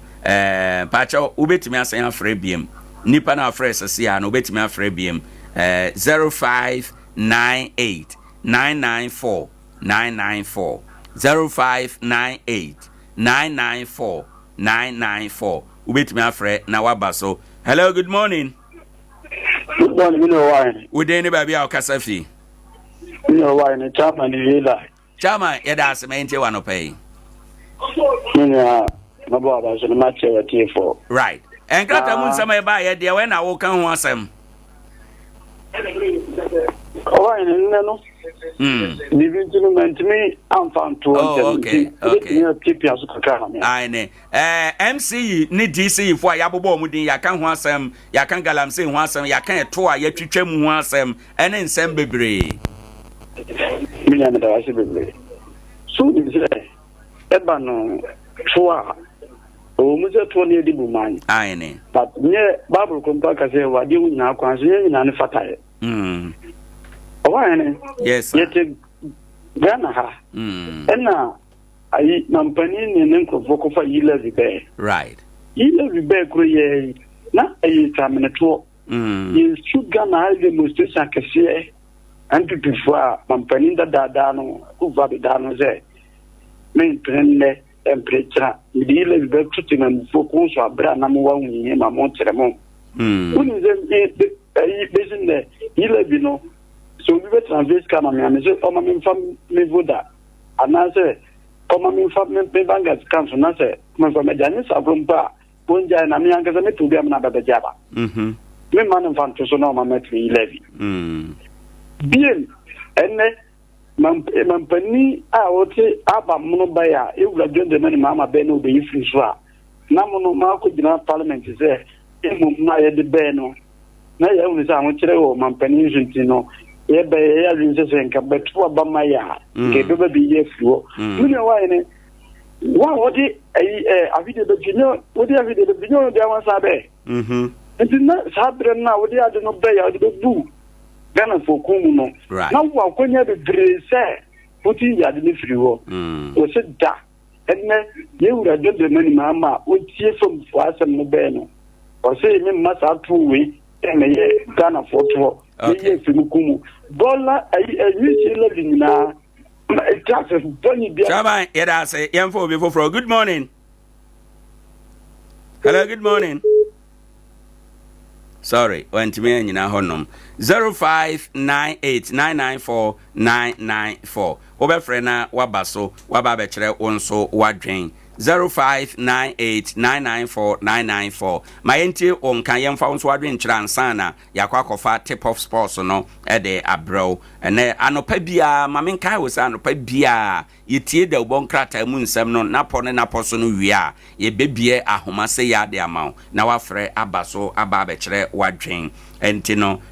pacho ubetimi asan afre biem nipa na afre sese a no ubetimi afre biem 0598 994 994 0598 994 994 ubetimi afre na wabaso. Hello, good morning.
Good morning, you know why?
We didn't baby our Casafi.
You know why? The chairman is like.
Chama, that's a main one to pay.
Yeah, my brother, so the match for.
Right. And got a moon some by a dear when I will come once them.
Oh, I know. The gentleman to me, I'm found to.
Oh, okay.
Keep your
I know. MC need DC for Yabobo Mudi, ya can want some, ya can galam say want some, ya can't tour, ya twitchem want some, and then some baby.
So, Ebano, Toa, or Mr. 20 Dibuman.
I know.
But near Bible compact as they were doing now, considering an fatale.
Yes,
yet Ghana ha. And now I Nampani and Uncle for you levy bear.
Right.
You levy bear create not a time in a tour. You should Ghana the most I can see and to prefer Nampani that Dano, who Vabi Dano say. Main prende and preacher, the levy bear shooting and focus or brand number 1 in my Monteremont. Who is the business there? You let me know. So we were translate come and say, "Oh, my family voda." And I say, "Oh, my family bangas council." And I say, "My family Janice Abrumpa, Punja and Amianga to be another Java." Me man and fan to so no my metri levy. Bien, and Mampani, I would say, Abba Monobaya, if we are doing the money, Mamma Beno be Ifriswa. Namono Marco General Parliament is there. Maya de Beno. Now, I only say, I'm going to Mampani, you know. Yeah, but I didn't say, but what about my yard? Gave a BF. You know why? What did I did the Pino? What did I did the Pino? There was a bay. And did not Sabra now, what did I do not pay out the boo? Ghana for Kumuno.
Right.
Now, what can you have a grace? Put in your delivery work. Was it that? And then you would have done the money, Mamma, would see from Fast and Mobeno. Or say, me must have 2 weeks and a Ghana for 2. Okay. Bola, I living now.
Chama, it has a young for before. Good morning. Hello, good morning. Sorry, went to me in your honum 0598 994 994. Obefrena, Wabaso, Wababechere, Onso, Wadring. 0598 994 994. My enti on Kayam found Swadrin Transana, Yakwakofa tip of sports no, Adea Abro, and Anopebia, Mamin Kai was Anopebia, ye tear the bon crater moon semno, Napon and Apostle Via, ye baby a Homaseya de amount, now afre Abaso, Ababechere, Wadring, and Tino,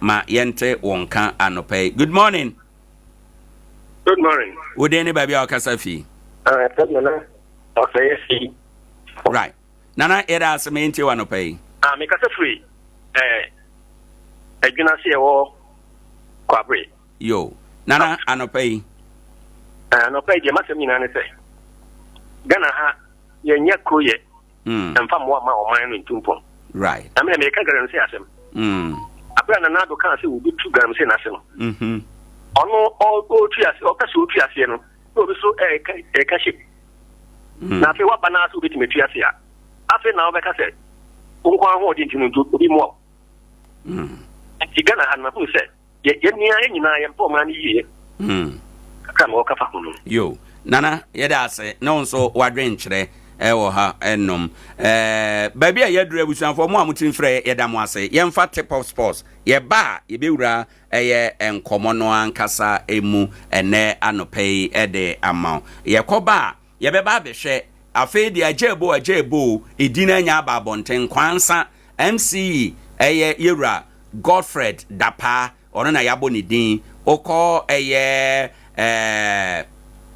ma yente wonka Anope. Good morning.
Good morning.
Would anybody be Casafi?
Okay,
right. Nana era sementi wano pay.
Make us free. I gonna see a war. Quabre.
Yo. Nana anopay.
Anopay the masamina say. Gana ha ye koye. And from what my mind in Tumpon.
Right.
I mean, I can't guarantee asem. A brand another can't say will be 2 grams in asem. Ono all 3 as or 2 3 as you know. obi so ka ship na fe wa bana so bit metua se a afi na obeka se nkwa ho odi ntinu nto obi mo nti Ghana ha na fu se ye nia nyina ye mpo ma ni yie kaka ma okafa hono
yo nana yeda ase na nso wadwen kyerɛ ɛwɔ ha ɛnom baabi a yɛduru abusuafo mo a motim frɛ yɛda mo ase yɛmfa tip of sports yɛba yɛbɛwura ɛyɛ nkɔmmɔ no ankasa emu ɛnɛ anɔpɛyi ɛde ama yɛkɔba a yɛbɛba abɛhwɛ afei de agyebo edina nya aba abɔnten Nkoranza MCE ɛyɛ yɛwura Godfred Dapa ɔno na yɛabɔ ne din okɔ ɛyɛ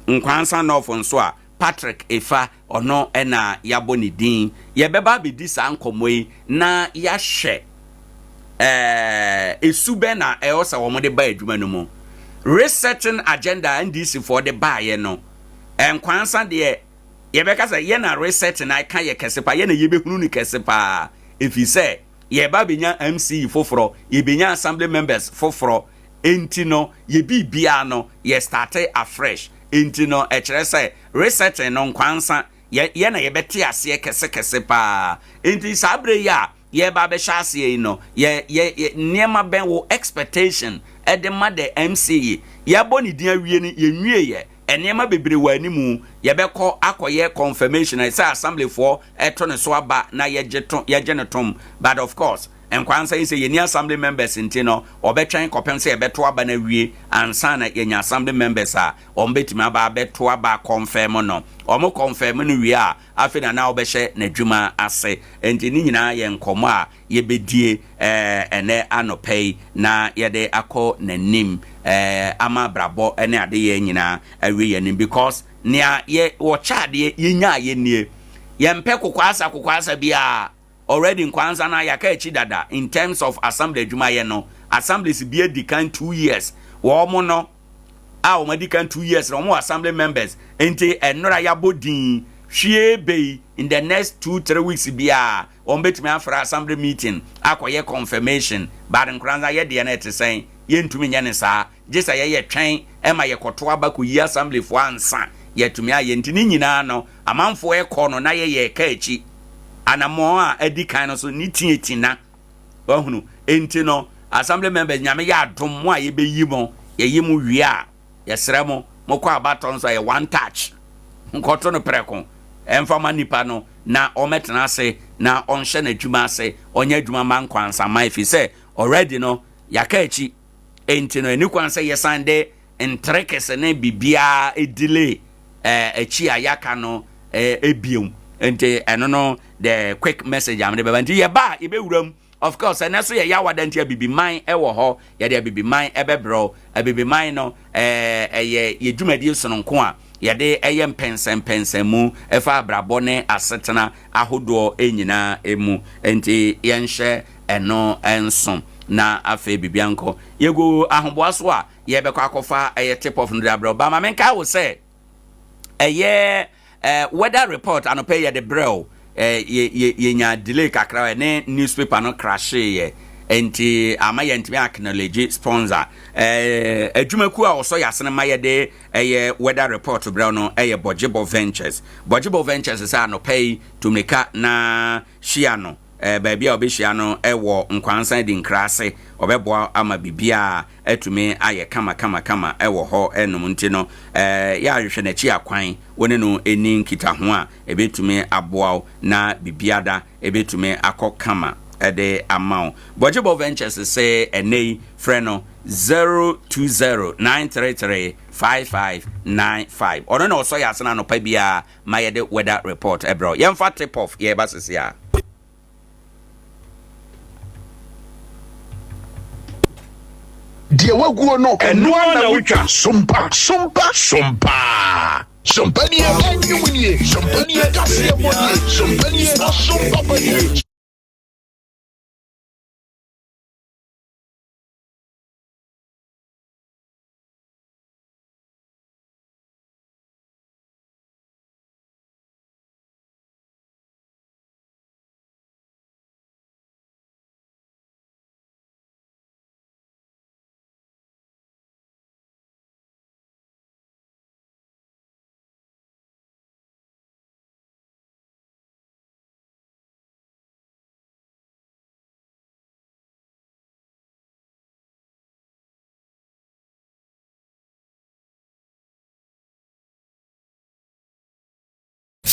Nkoranza North nso a Patrick Efa ono ena yabo ni din yebeba bedi sa nkomo yi na yahye esube na eosa wo de ba adwuma no mu researching agenda NDC for the ba ye no Nkoranza de yebeka say ye na research na ka ye kesepa ye na yebehunu ni kesepa efi say yeba benya MC foforo yebenya assembly members foforo enti no yebibia no ye start afresh enti no ekere say research no Nkoranza ye na yebeti ase kese pa enti sabre ya ye ba be hyase no ye niema ben wo expectation e de ma de MC ye boni din awie ni ye nwie ye niema bebre wa animu ye be kɔ akoye confirmation e say assembly for eto ne so aba na ye ne tom but of course Nkoranza yi say ye ni assembly members ntino obetwen kopem say ebeto aba na wie ansa na ye nya assembly members a ombetimi aba beto aba confirm no omo confirm no wie a afi na obehye na dwuma ase enti ni nyina ye nkomo a ye bedie ene anopei na ye de akọ nanim ama brabo ene ade ye nyina awie ye nim because nia ye wo chade ye nya ye nie ye mpe kokwasa bia already Nkoranza na yaka echi dada in terms of assembly adwuma ye no assemblies be dikan 2 years wo mo no a wo dikan 2 years no mo assembly members enti enora ya bodin hwie bei in the next 2-3 weeks bia on betimi afra assembly meeting akoye confirmation but Nkoranza ye de na etesen ye ntumi nya ne saa jesa ye twen e ma ye koto aba ko yi assembly fo ansa ye tumi aye ntini nyina no amanfo e kɔ no na ye ka echi anamo a edi kan no so ni tietina ohunu enti no assembly members nyame ya adom mo a ye beyi mo ye yimu wie a ye sere mo kɔ abaton so ye one touch nkoto no preko emfama nipa no na ometena ase na onhye na adwuma ase onye adwuma man Nkoranza man fi se already no yaka echi enti no eni kwan se ye sande entrekese na bibia edile echi ayaka no ebium enti eno no the quick message am de baba nti ye ba ye bewuram of course and so ye yawada nti abibi man ewo ho ye de abibi man ebebro abibi man no ye dwumadi so no nko a ye de eye mpensem efa abrabo ne asetena ahodo enyina emu enti ye nhye eno ensom na afa bibianko ye go ahoboaso a ye bekọ akofa eye tip of no abro ba ma menka wo say eye weather report anope ye de brew ye nya delay kakra ne newspaper no crash ye enti ama ye ntimi acknowledge sponsor adwumaku a oso yasene ma ye de weather report brew no Bojibo Ventures say anope to make na shia no baabi a obehia no ewo Nkoranza di nkrase obeboa ama bibia atumi aye kama ewo ho enum nti no ya ahwehwe na chi akwan woni no eni nkita ho a ebetumi aboa na bibiada ebetumi akokama ede amount Bojibo Ventures say enei freno 0209335595 ono na oso ya sena no pa bia mayede weather report ebro yemfa tip off ye basisia
die waguo no eno na wutwa sompa ni enwunie sompa ni kase boni sompa ni sompa boni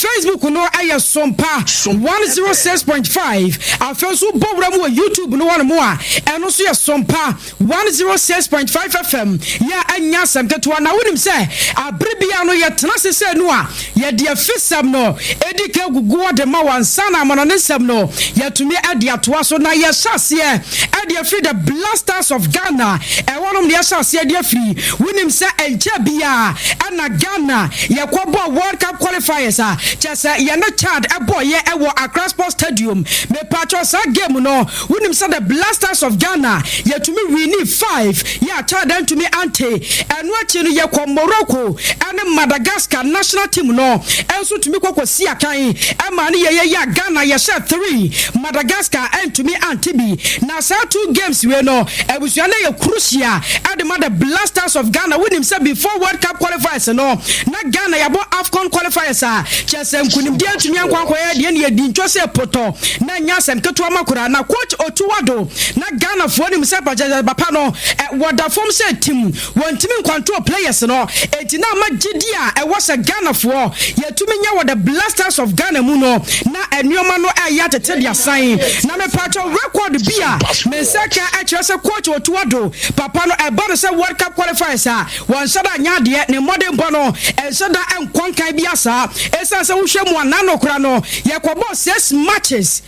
Facebook no aye Sompa 106.5 after so bobra mu YouTube no one more and also ya Sompa 106.5 FM ya anya samketo na wonim say abribia no ye tenase say no a ye de Fiscal no edike gugu de ma wansa na amonanesem no yatumi ade atoa so na ye hyase ade free the blasters of Ghana e wonom de hyase ade free wonim say enche bia ana Ghana ye kwabo World Cup qualifiers just ye no Chad ebo ye ewo Accra Sports Stadium me patro sa game no wonim say the blasters of Ghana yatumi win 5 ya Chad and to me ante enu achi no ye kwa Morocco and Madagascar national team no enso to me kwakwasi akan e ma ne ye Ghana ye share 3 Madagascar and to me ante bi na sa 2 games we no ebusua na ye crucial at the blasters of Ghana wonim say before World Cup qualifiers no na Ghana ya bo AFCON qualifiers chesem kunim dia tumi ankwankwa ye de ne di ntwose poto na nyasem keto amakura na coach Otuwado na Ghana fo nim say papa no wada form say team won team control players no etina magidia e was a Ghana fo ye tumi nya wada blasters of Ghana mu no na enyoma no ya tete dia sign na me patro record bia me seka say coach Otuwado papa no e bodo say World Cup qualifiers won sada nya de ne modern bono e sada enkwankan bia sa esa say wo hwemu anano kura no ye kobo 6 matches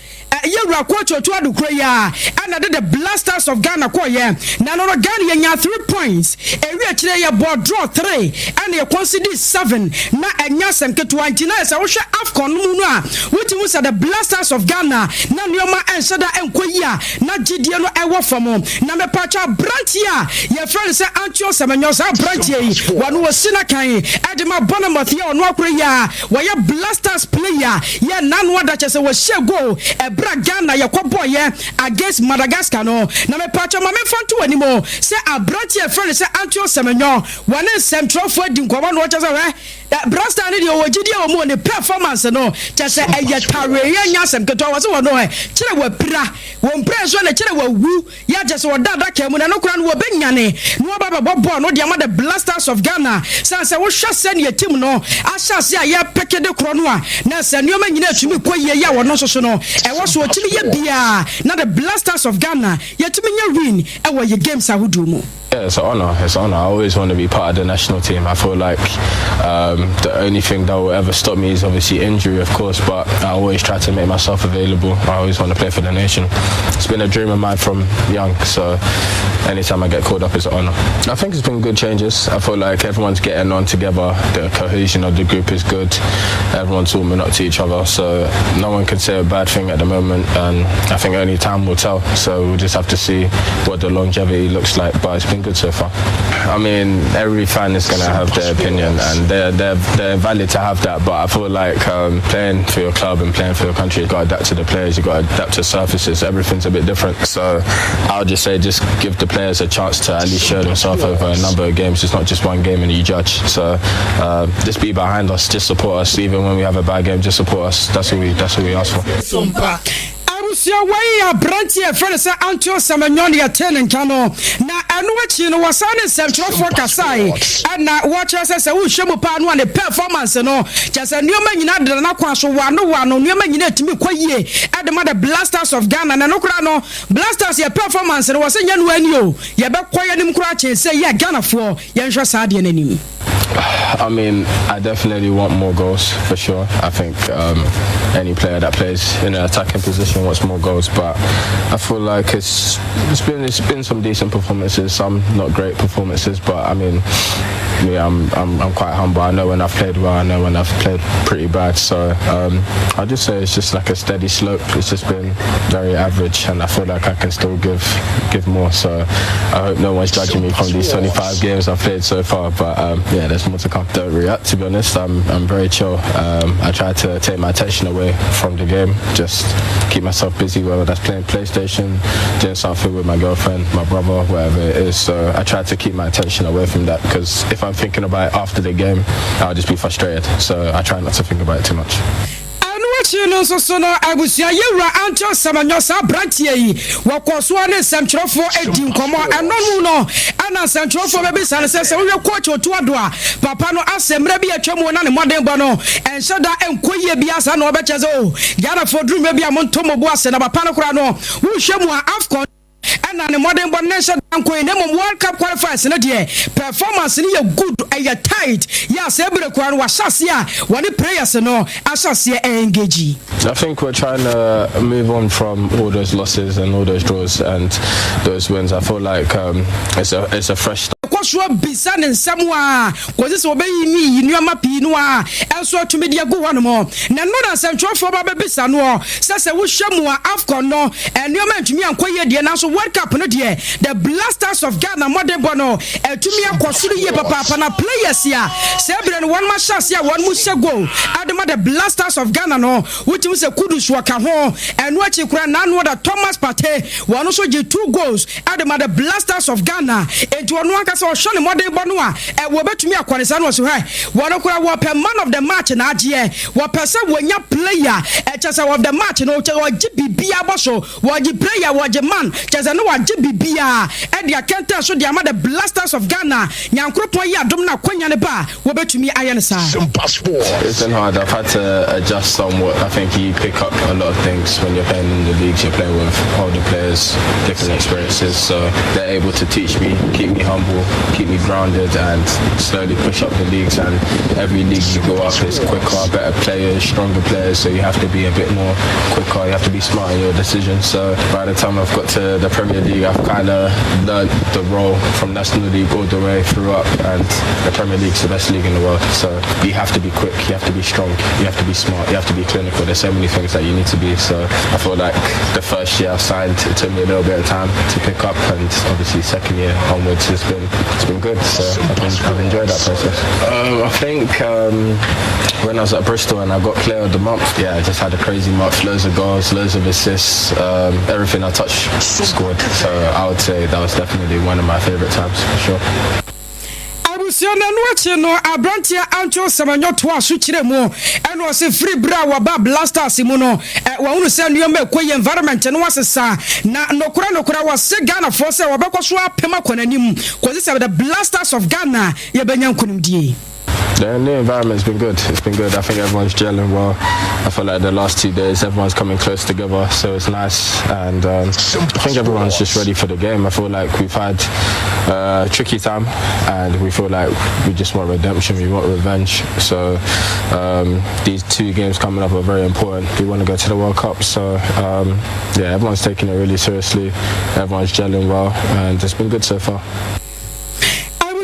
yewura coach Otuwado kura ya and the blasters of Ghana ko ye na no Ghana nya 3 points ewi akire ye board draw 3 and ye concede 7 na enya semketo antina say wo hwe AFCON mu no a wuti mu say the blasters of Ghana na nioma ensada enkoyia na gidie no ewo famo na me pacha brantia ye friend say Antio Semenyosa brantia yi wanu wasina kan edema Bournemouth ye ono akure ya wo ye blasters player ye nanu ada chese wo she go ebra Ghana ye kwabo ye against Madagascar no na me pacha ma me fanto animo say abrantia friend say Antio Semenyo wane central for di nkoma no chese we Brasta ne de ogidie o mo ne performance no chese eye tare ye nya sem keto wo se wo no kire wa pira wo mpre so na kire wa wu ya chese wo dada kemu na no kura no wo benyane no baba bobo no de ma the blasters of Ghana say wo hwase ne team no ahyase a ye pekede kro no a na se nioma nyina atumi koye ya wo no so no e wo so otimi ye bia na the blasters of Ghana ye tumi nya win e wo ye games ahudu mu.
Yeah, it's an honor. It's an honor. I always want to be part of the national team. I feel like the only thing that will ever stop me is obviously injury, of course, but I always try to make myself available. I always want to play for the nation. It's been a dream of mine from young, so anytime I get called up, it's an honor. I think it's been good changes. I feel like everyone's getting on together. The cohesion of the group is good. Everyone's warming up to each other, so no one can say a bad thing at the moment, and I think only time will tell. So we'll just have to see what the longevity looks like, but it's been good so far. I mean, every fan is going to have their opinion, and they're valid to have that, but I feel like playing for your club and playing for your country, you've got to adapt to the players, you've got to adapt to surfaces, everything's a bit different. So I'll just say, just give the players a chance to at least show themselves over a number of games. It's not just one game and you judge. So just be behind us, just support us, even when we have a bad game, just support us. That's what we ask for.
Sia way a branch friend say Antio Semenyo ya tenen kano na enu achi no wasane central focus ai na watch say wo hwemu pa no ne performance no chese nioma nyina de na kwa so wano nioma nyina timi kwayie adema the blasters of Ghana na no kura no blasters ya performance no wase nya no ani o ye be kwaye nim kura che say ya Ghana fo ye nhwe sa de nanim.
I mean, I definitely want more goals for sure. I think any player that plays in an attacking position wants more goals, but I feel like it's been some decent performances, some not great performances. But I mean, I'm quite humble. I know when I've played well, I know when I've played pretty bad. So I just say it's just like a steady slope. It's just been very average, and I feel like I can still give more. So I hope no one's judging me from these 25 games I've played so far. But yeah, there's more to come. Don't react, to be honest. I'm very chill. I try to take my attention away from the game, just keep myself busy, whether that's playing PlayStation, doing something with my girlfriend, my brother, whatever it is. So I try to keep my attention away from that, because if I'm thinking about it after the game, I'll just be frustrated. So I try not to think about it too much.
no so no abusia yewura ancho samanyo sa brantie yi wakoso ne samkyerofo edi nkomo eno no ana samkyerofo be sane se wo coach otu ado a papa no asemra bi atwam na ne moden bo no enhyeda enkoyie bi asa na obecheze o Ghana for dream bi amontomo ase na papa no kura no wo hwemu a AFCON and the modern nation World Cup qualifiers in the performance in your good and your tight. Yes, every crown was Shasia. What the prayers no Ashasia engage.
I think we're trying to move on from all those losses and all those draws and those wins. I feel like it's a fresh start.
Bisan and Samoa, because this will be me, you know, Mapinoa, elsewhere to media go one more. Nanoda Central for Baby Sanua, says a Wushamua, AFCON no, and your man to me and Koya, the National World Cup, no dear, the Blasters of Ghana, Modern Bono, and to me, Kwasuri, Papa, and players here, 7 and 1 Mashasia, 1 Musa go, Adama, the Blasters of Ghana, no, which was a Kudus Wakaho, and what you can none what Thomas Pate, one also did 2 goals, Adama, the Blasters of Ghana, and to one Shani Modern Bonua, and we bet me a Quanisan was right. One of our man of the match in AGA, what person when your player, at just of the match, no, or GBB Abosho, what you player, what your man, just I know what GBB, and the can't tell so the amount of Blasters of Ghana, Yankropoya, Domna Quanyaneba, we bet me iron side.
It's been hard. I've had to adjust somewhat. I think you pick up a lot of things when you're playing in the leagues, you're playing with older players, different experiences, so they're able to teach me, keep me humble, keep me grounded and slowly push up the leagues, and every league you go up is quicker, better players, stronger players, so you have to be a bit more quicker, you have to be smart in your decisions. So by the time I've got to the Premier League, I've kind of learned the role from National League all the way through up, and the Premier League's the best league in the world, so you have to be quick, you have to be strong, you have to be smart, you have to be clinical. There's so many things that you need to be, so I feel like the first year I signed, it took me a little bit of time to pick up, and obviously second year onwards it's been good, so I've enjoyed that process. I think when I was at Bristol and I got Player of the Month, I just had a crazy month, loads of goals, loads of assists, everything I touched scored, so I would say that was definitely one of my favourite times for sure.
Siana nuache no abrantia ancho samanyo toa suchire mu eno se free bra wa ba Blasters mu no wa hunu se nneoma ekoye environment no wasesa na nokura wa se Ghana force wa bekoso apema konanim cause say the Blasters of Ghana ye benya nkonimdie.
The new environment's been good. It's been good. I think everyone's gelling well. I feel like the last 2 days everyone's coming close together, so it's nice. And I think everyone's just ready for the game. I feel like we've had a tricky time, and we feel like we just want redemption. We want revenge. So these 2 games coming up are very important. We want to go to the World Cup. So everyone's taking it really seriously. Everyone's gelling well, and it's been good so far.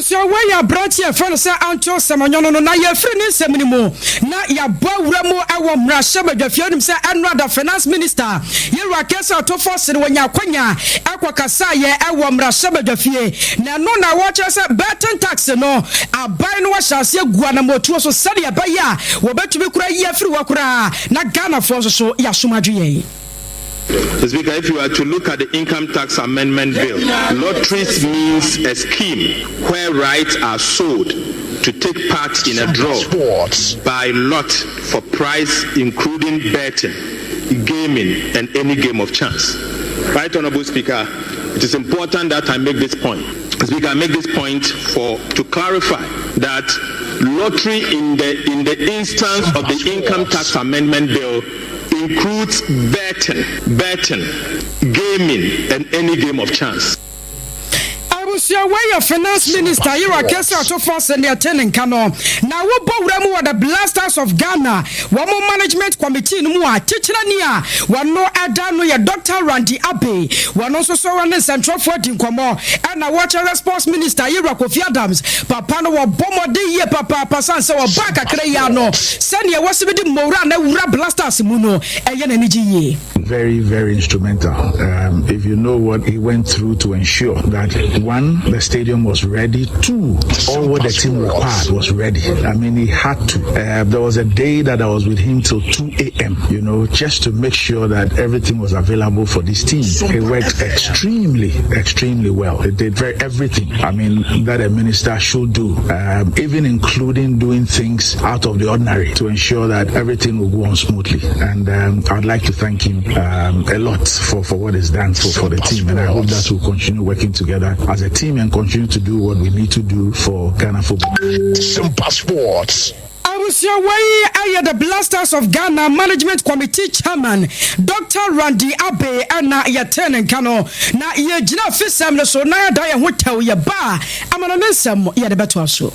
So where ya branch your friend say ancho samanyo no na ya free ni semnimu na ya bawura mu awo mra shebe dwafie nim say another finance minister yeru akesa to force ni wanya kwanya akwakasa ye awo mra shebe dwafie na no na wo che say betten tax no abai no washase gua na motuo so sade ya baya wo betumi kura ye free wakura na Ghana for so ya somadwe ye.
Speaker, if you are to look at the income tax amendment bill, lotteries means a scheme where rights are sold to take part in a draw by lot for prize including betting, gaming and any game of chance. Right, Honourable Speaker, it is important that I make this point. Speaker, I make this point to clarify that lottery in the instance of the income tax amendment bill includes betting, gaming, and any game of chance.
Your way of finance minister, you are Kessa to force and they're telling Kano. Now, what about the Blasters of Ghana? One more management committee, no teacher near one no Adano, your Dr. Randy Abbey, one also saw one central for Dinkomo, and a watcher sports minister, Kofi Adams, Papano, Bomo de Papa Passan, so Baka Crayano, Sanya was with the Morana, Blasters Muno, and Yaniji.
very, very instrumental. If you know what he went through to ensure that, one, the stadium was ready, two, all what the team required was ready. I mean, he had to. There was a day that I was with him till 2 a.m., you know, just to make sure that everything was available for this team. It worked extremely well. It did everything, I mean, that a minister should do, even including doing things out of the ordinary to ensure that everything will go on smoothly. And I'd like to thank him a lot for what he's done for the team. And I hope that we'll continue working together as a team and continue to do what we need to do for Ghana football.
Sompa Sports.
I was your way. I had the Blasters of Ghana Management Committee Chairman, Dr. Randy Abe, and na Yaten and Kano. Na ye jina fisam so na da ye hotel ye ba. Amana mensam ye de beto so.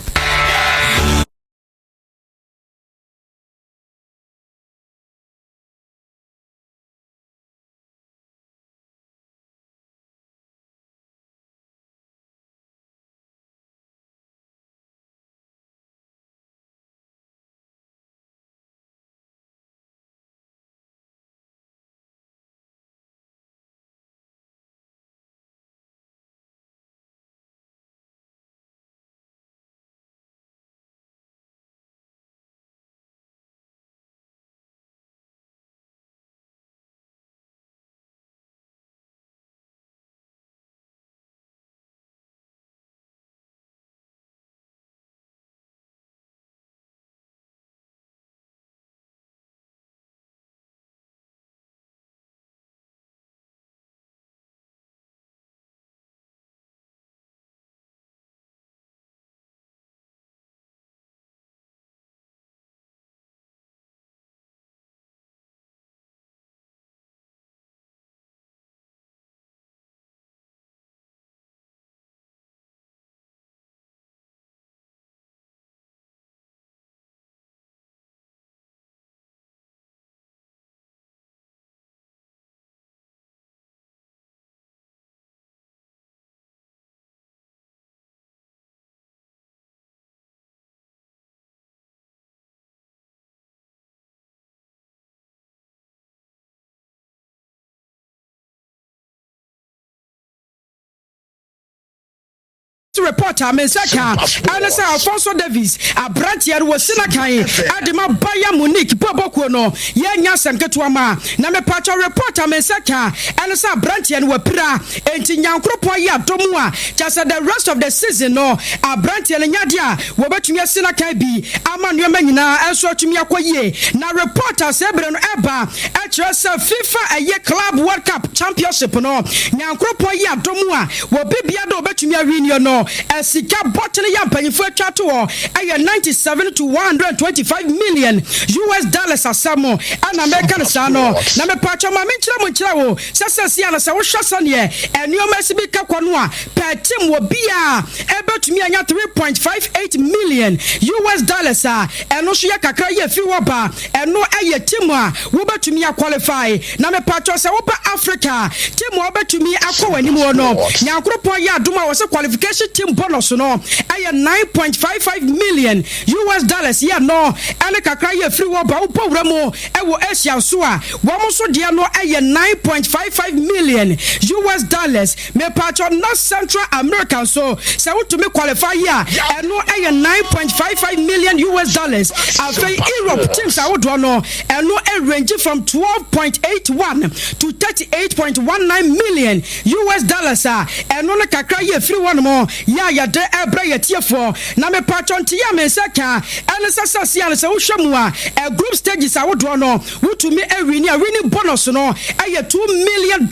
Reporter Mensaka and Sir Alfonso Davis a Brantier was Sinakai Adema Baya Monique Bobokono Yanya Sanketuama Name Pacho reporter Mensaka and Sir Brantier were pra and Tinyankropoya Domua just at the rest of the season no a Brantier and Yadia Wabatumia Sinakai be Aman Yamina and Sotumia Koye na reporter Sebren Eba at yourself FIFA a year club World Cup championship no Nyankropoya Domua Wabibiado Betumia Rino no Sika bottle yampany for chato ay 97 to 125 million US dollars asamo and American sano na me pacho ma menchira monchira wo sasasi ana sa wo hwasane enioma sibika kwanoa per team wo bia ebetumi anya 3.58 million US dollars eno so ya kakra ye fi wo ba eno aye team a wo betumi qualify na me pacho se wo ba Africa team wo betumi akwa wani mo no nyankropo ya aduma wo se qualification team bonus no ay 9.55 million US dollars ya no ele kakra ye free wo ba wo powra mo e wo Asia so a wo mo so de no ay 9.55 million US dollars me patcho North Central America so se wo to me qualify ya e no ay 9.55 million US dollars after Europe teams I would no e no e range from 12.81 to 38.19 million US dollars e no na kakra ye free one more ya de ebra ye tiefo na me patcho ntia me seka ene sasasi ane se wo hwemu a group stages I would no wo to me e winning bonus no aye $2 million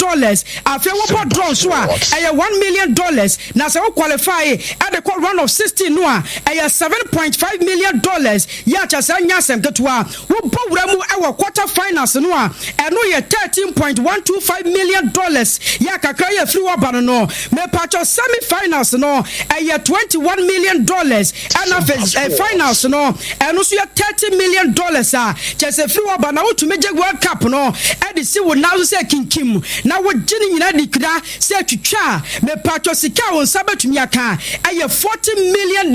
after wo po draw so a aye $1 million na se wo qualify at the round of 16 no a aye $7.5 million ya cha sa nya sem ketua wo bowura mu e wo quarter finals no a eno ye $13.125 million ya kakra ye free wo ba no me patcho semi finals no $21 million and of finals no and also $30 million just free waba na to major world cup no e de si wo now say kinkim na wo gini nyina dikra say twitwa me patro sika won sabatumi aka e $40 million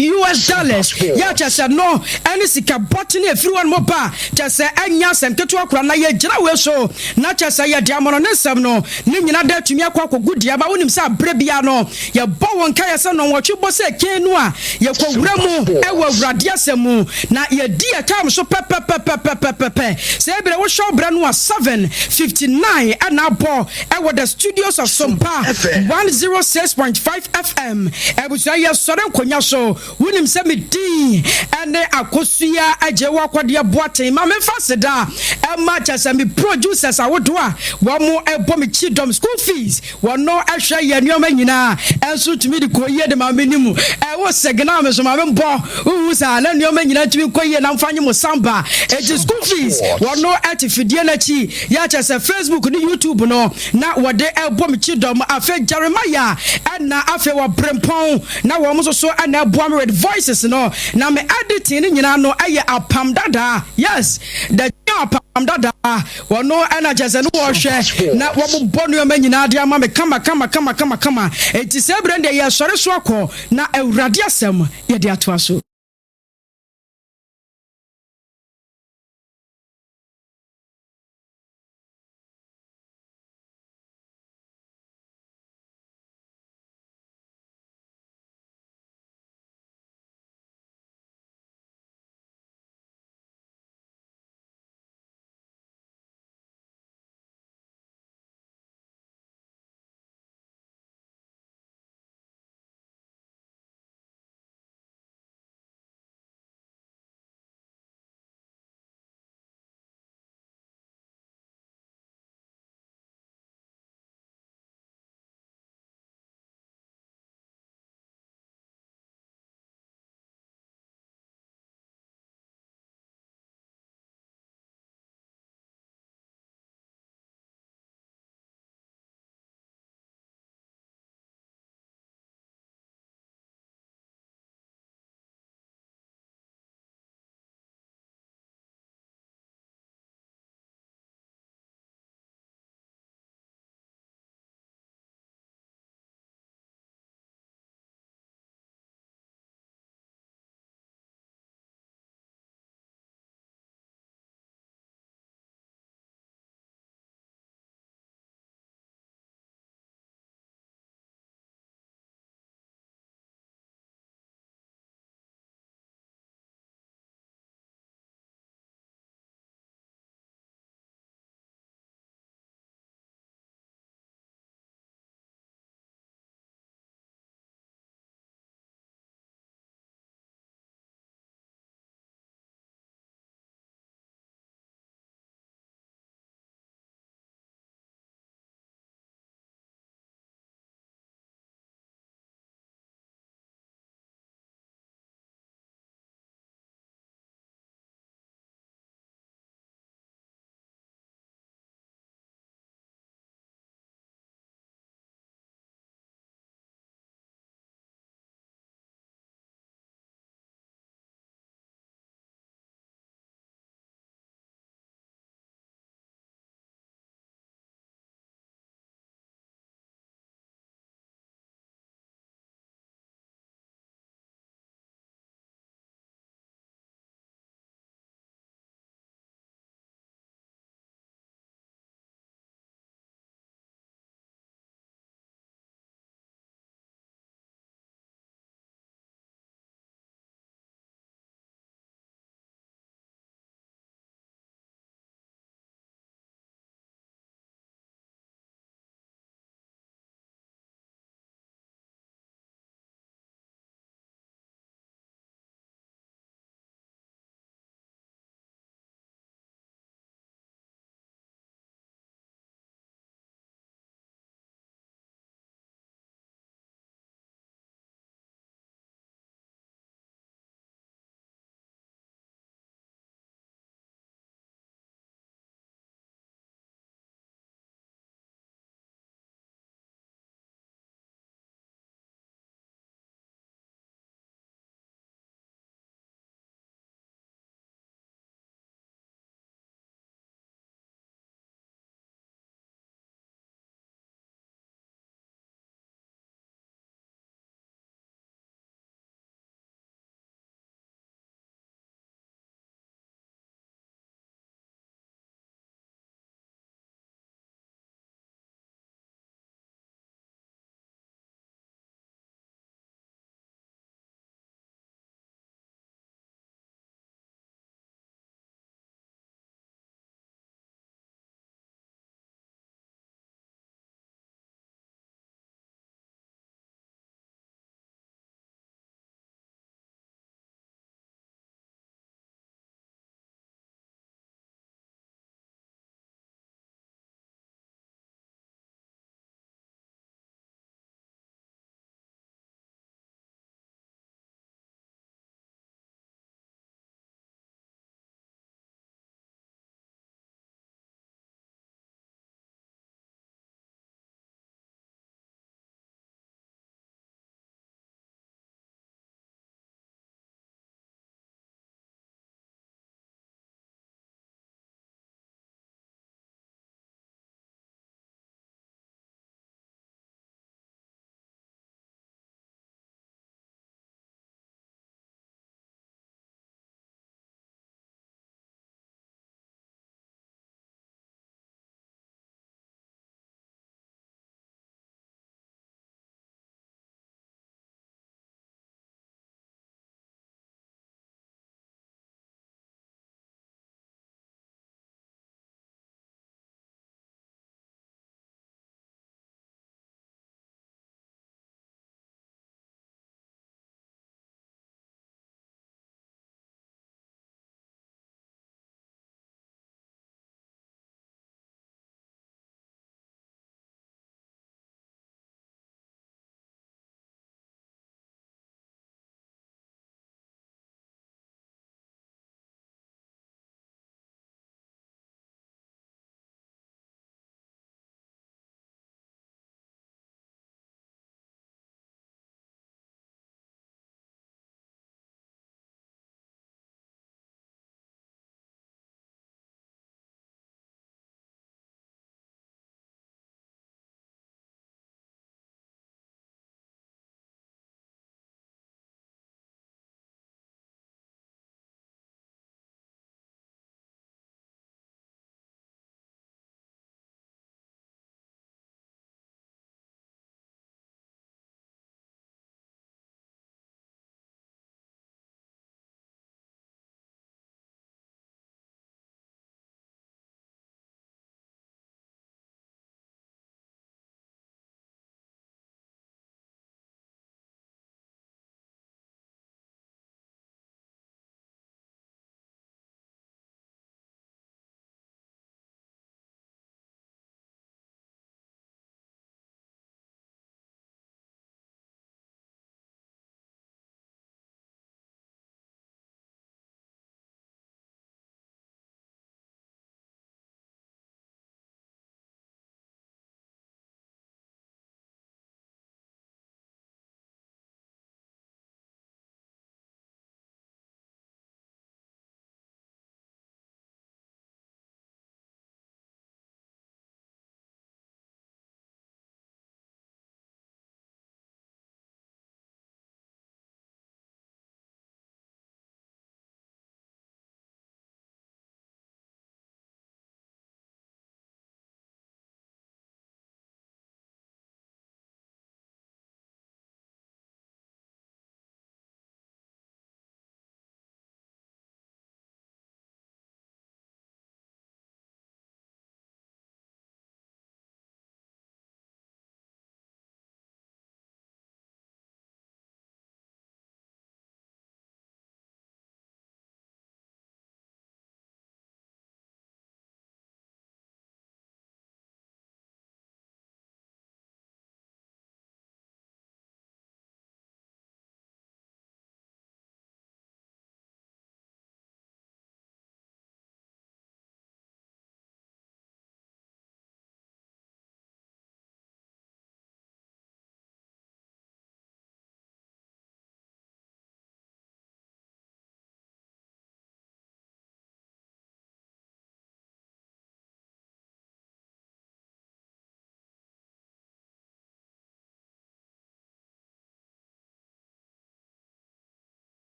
ya just no any sika botany free one mo ba just anya semketo akura na ye gira we so na just ya diamono ne sem no ne nyina da tumi akwa kogudia ba wonim say abrebia no ye bo won ka ye se no wo twibo say kenu a ye kwawura mu e wo awurade asemu na ye di e time so pepepepepepepe say ebe wo show bra no 7:59 and abo e wo the studios of Sompa 106.5 FM e bu say ye sore nkonya so wonim say me din ene akosua ajewo akwade boaten ma me faseda e ma chese me producers awodo a wo mo ebo me chidom school fees wo no ahwe ye nuoma nyina enso tumi de koye de ma menimu e wo segna me so ma me mbo wu sa na nuoma nyina tumi koye na mfanye mo samba e je school fees wo no atifidie na chi ya chese Facebook ni YouTube no na wo de ebo me chidom afa Jeremiah na afa wo brempon na wo mo so na ebo me with voices no na me editing ni nyina no aye apam dada yes the apam dada wo no na chese no wo hwe na wo bo nuoma nyina de ama me kama enti se brande ye sore so akọ na awurade asem ye de ato aso.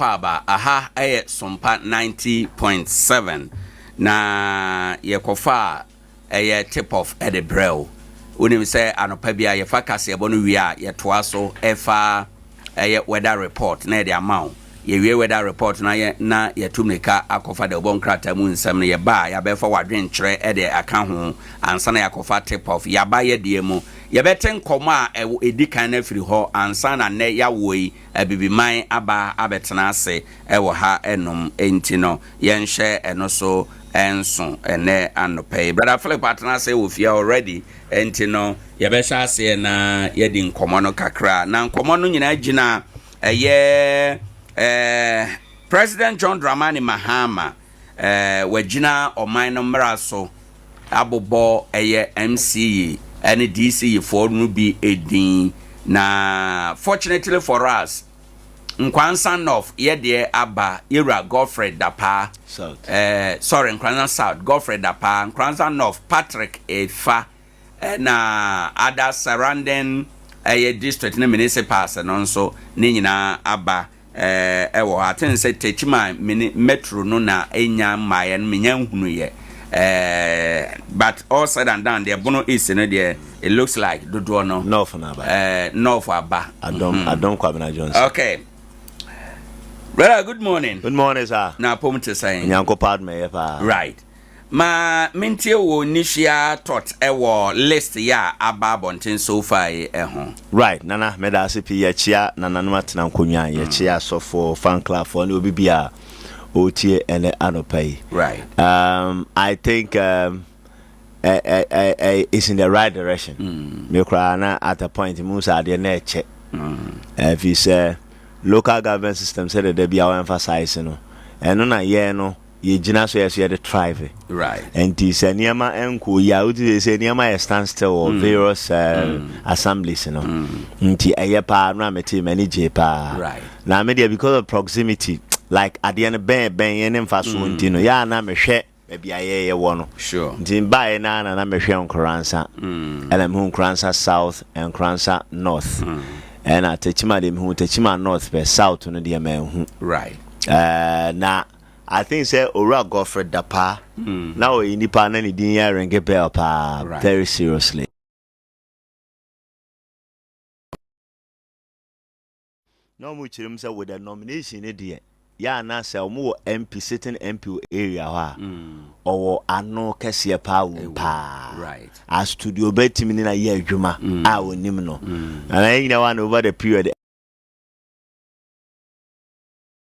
akwaba aha Sompa 90.7 na yekofa tip of Edebrel unim say anopa bia yefa kase ebo no wi a yetoa so efa weather report na de amount ye weather report na yetumeka akofa de obonkrata mu nsam na ye ba ya befa wadwen kyerɛ de aka ho ansa na yakofa tip of ya ba ye de mu ye beten koma a edikan na firi ho ansa na ne ya woi abibiman aba abetena ase wo ha enom enti no ye nhye eno so enso ene anope brother Philip atena say wo fia already enti no ye be sha ase na ye di nkomo no kakra na nkomo no nyina gina President John Dramani Mahama wagina oman no mraso abobo MCE and DC for no be edin na fortunately for us Nkoranza North ye aba era Godfrey Dapa South Nkoranza South Godfrey Dapa Nkoranza North Patrick Efa na other surrounding district na municipals no so ni nyina aba ewo aten se techima metro no na enya maye no menya hunu ye but all said and done the bono is no there it looks like dodo no north na aba north aba adom kwabena Jones. Okay, brother, good morning sir. Na pomte say nyanko pad me pa right ma mentie wo nishia tot ewo list ya ababonten so far ho
right nana meda asipi ya chia nana no atena nkonwa ya chia so for fan club for no bibia otie ene anopai
right
I think it's in the right direction me kra na at a point musa de na eche if you say local government system said that be our emphasize no eno na ye no ye gina so yes ye the thrive
right
and this niama enko ya udi say niama stand still or various assemblies no nti eye pa no ameti manage pa
right
na media because of proximity like at the end ben yen mfa so nti no ya na mehwe bia ye wo no
sure
nti ba na mehwe Nkoranza Nkoranza South and Nkoranza North and atechima dem hu techima North be South no de ma hu
right
na I think say Ora Godfrey Dapa now nipa na ni din ya ring bell pa very seriously. No mu chirim say with the nomination ne de ya na say omo MP sitting MP area ha owo ano kese pa wu pa
right
a studio betimi na ye adwuma a onim no and I know one over the period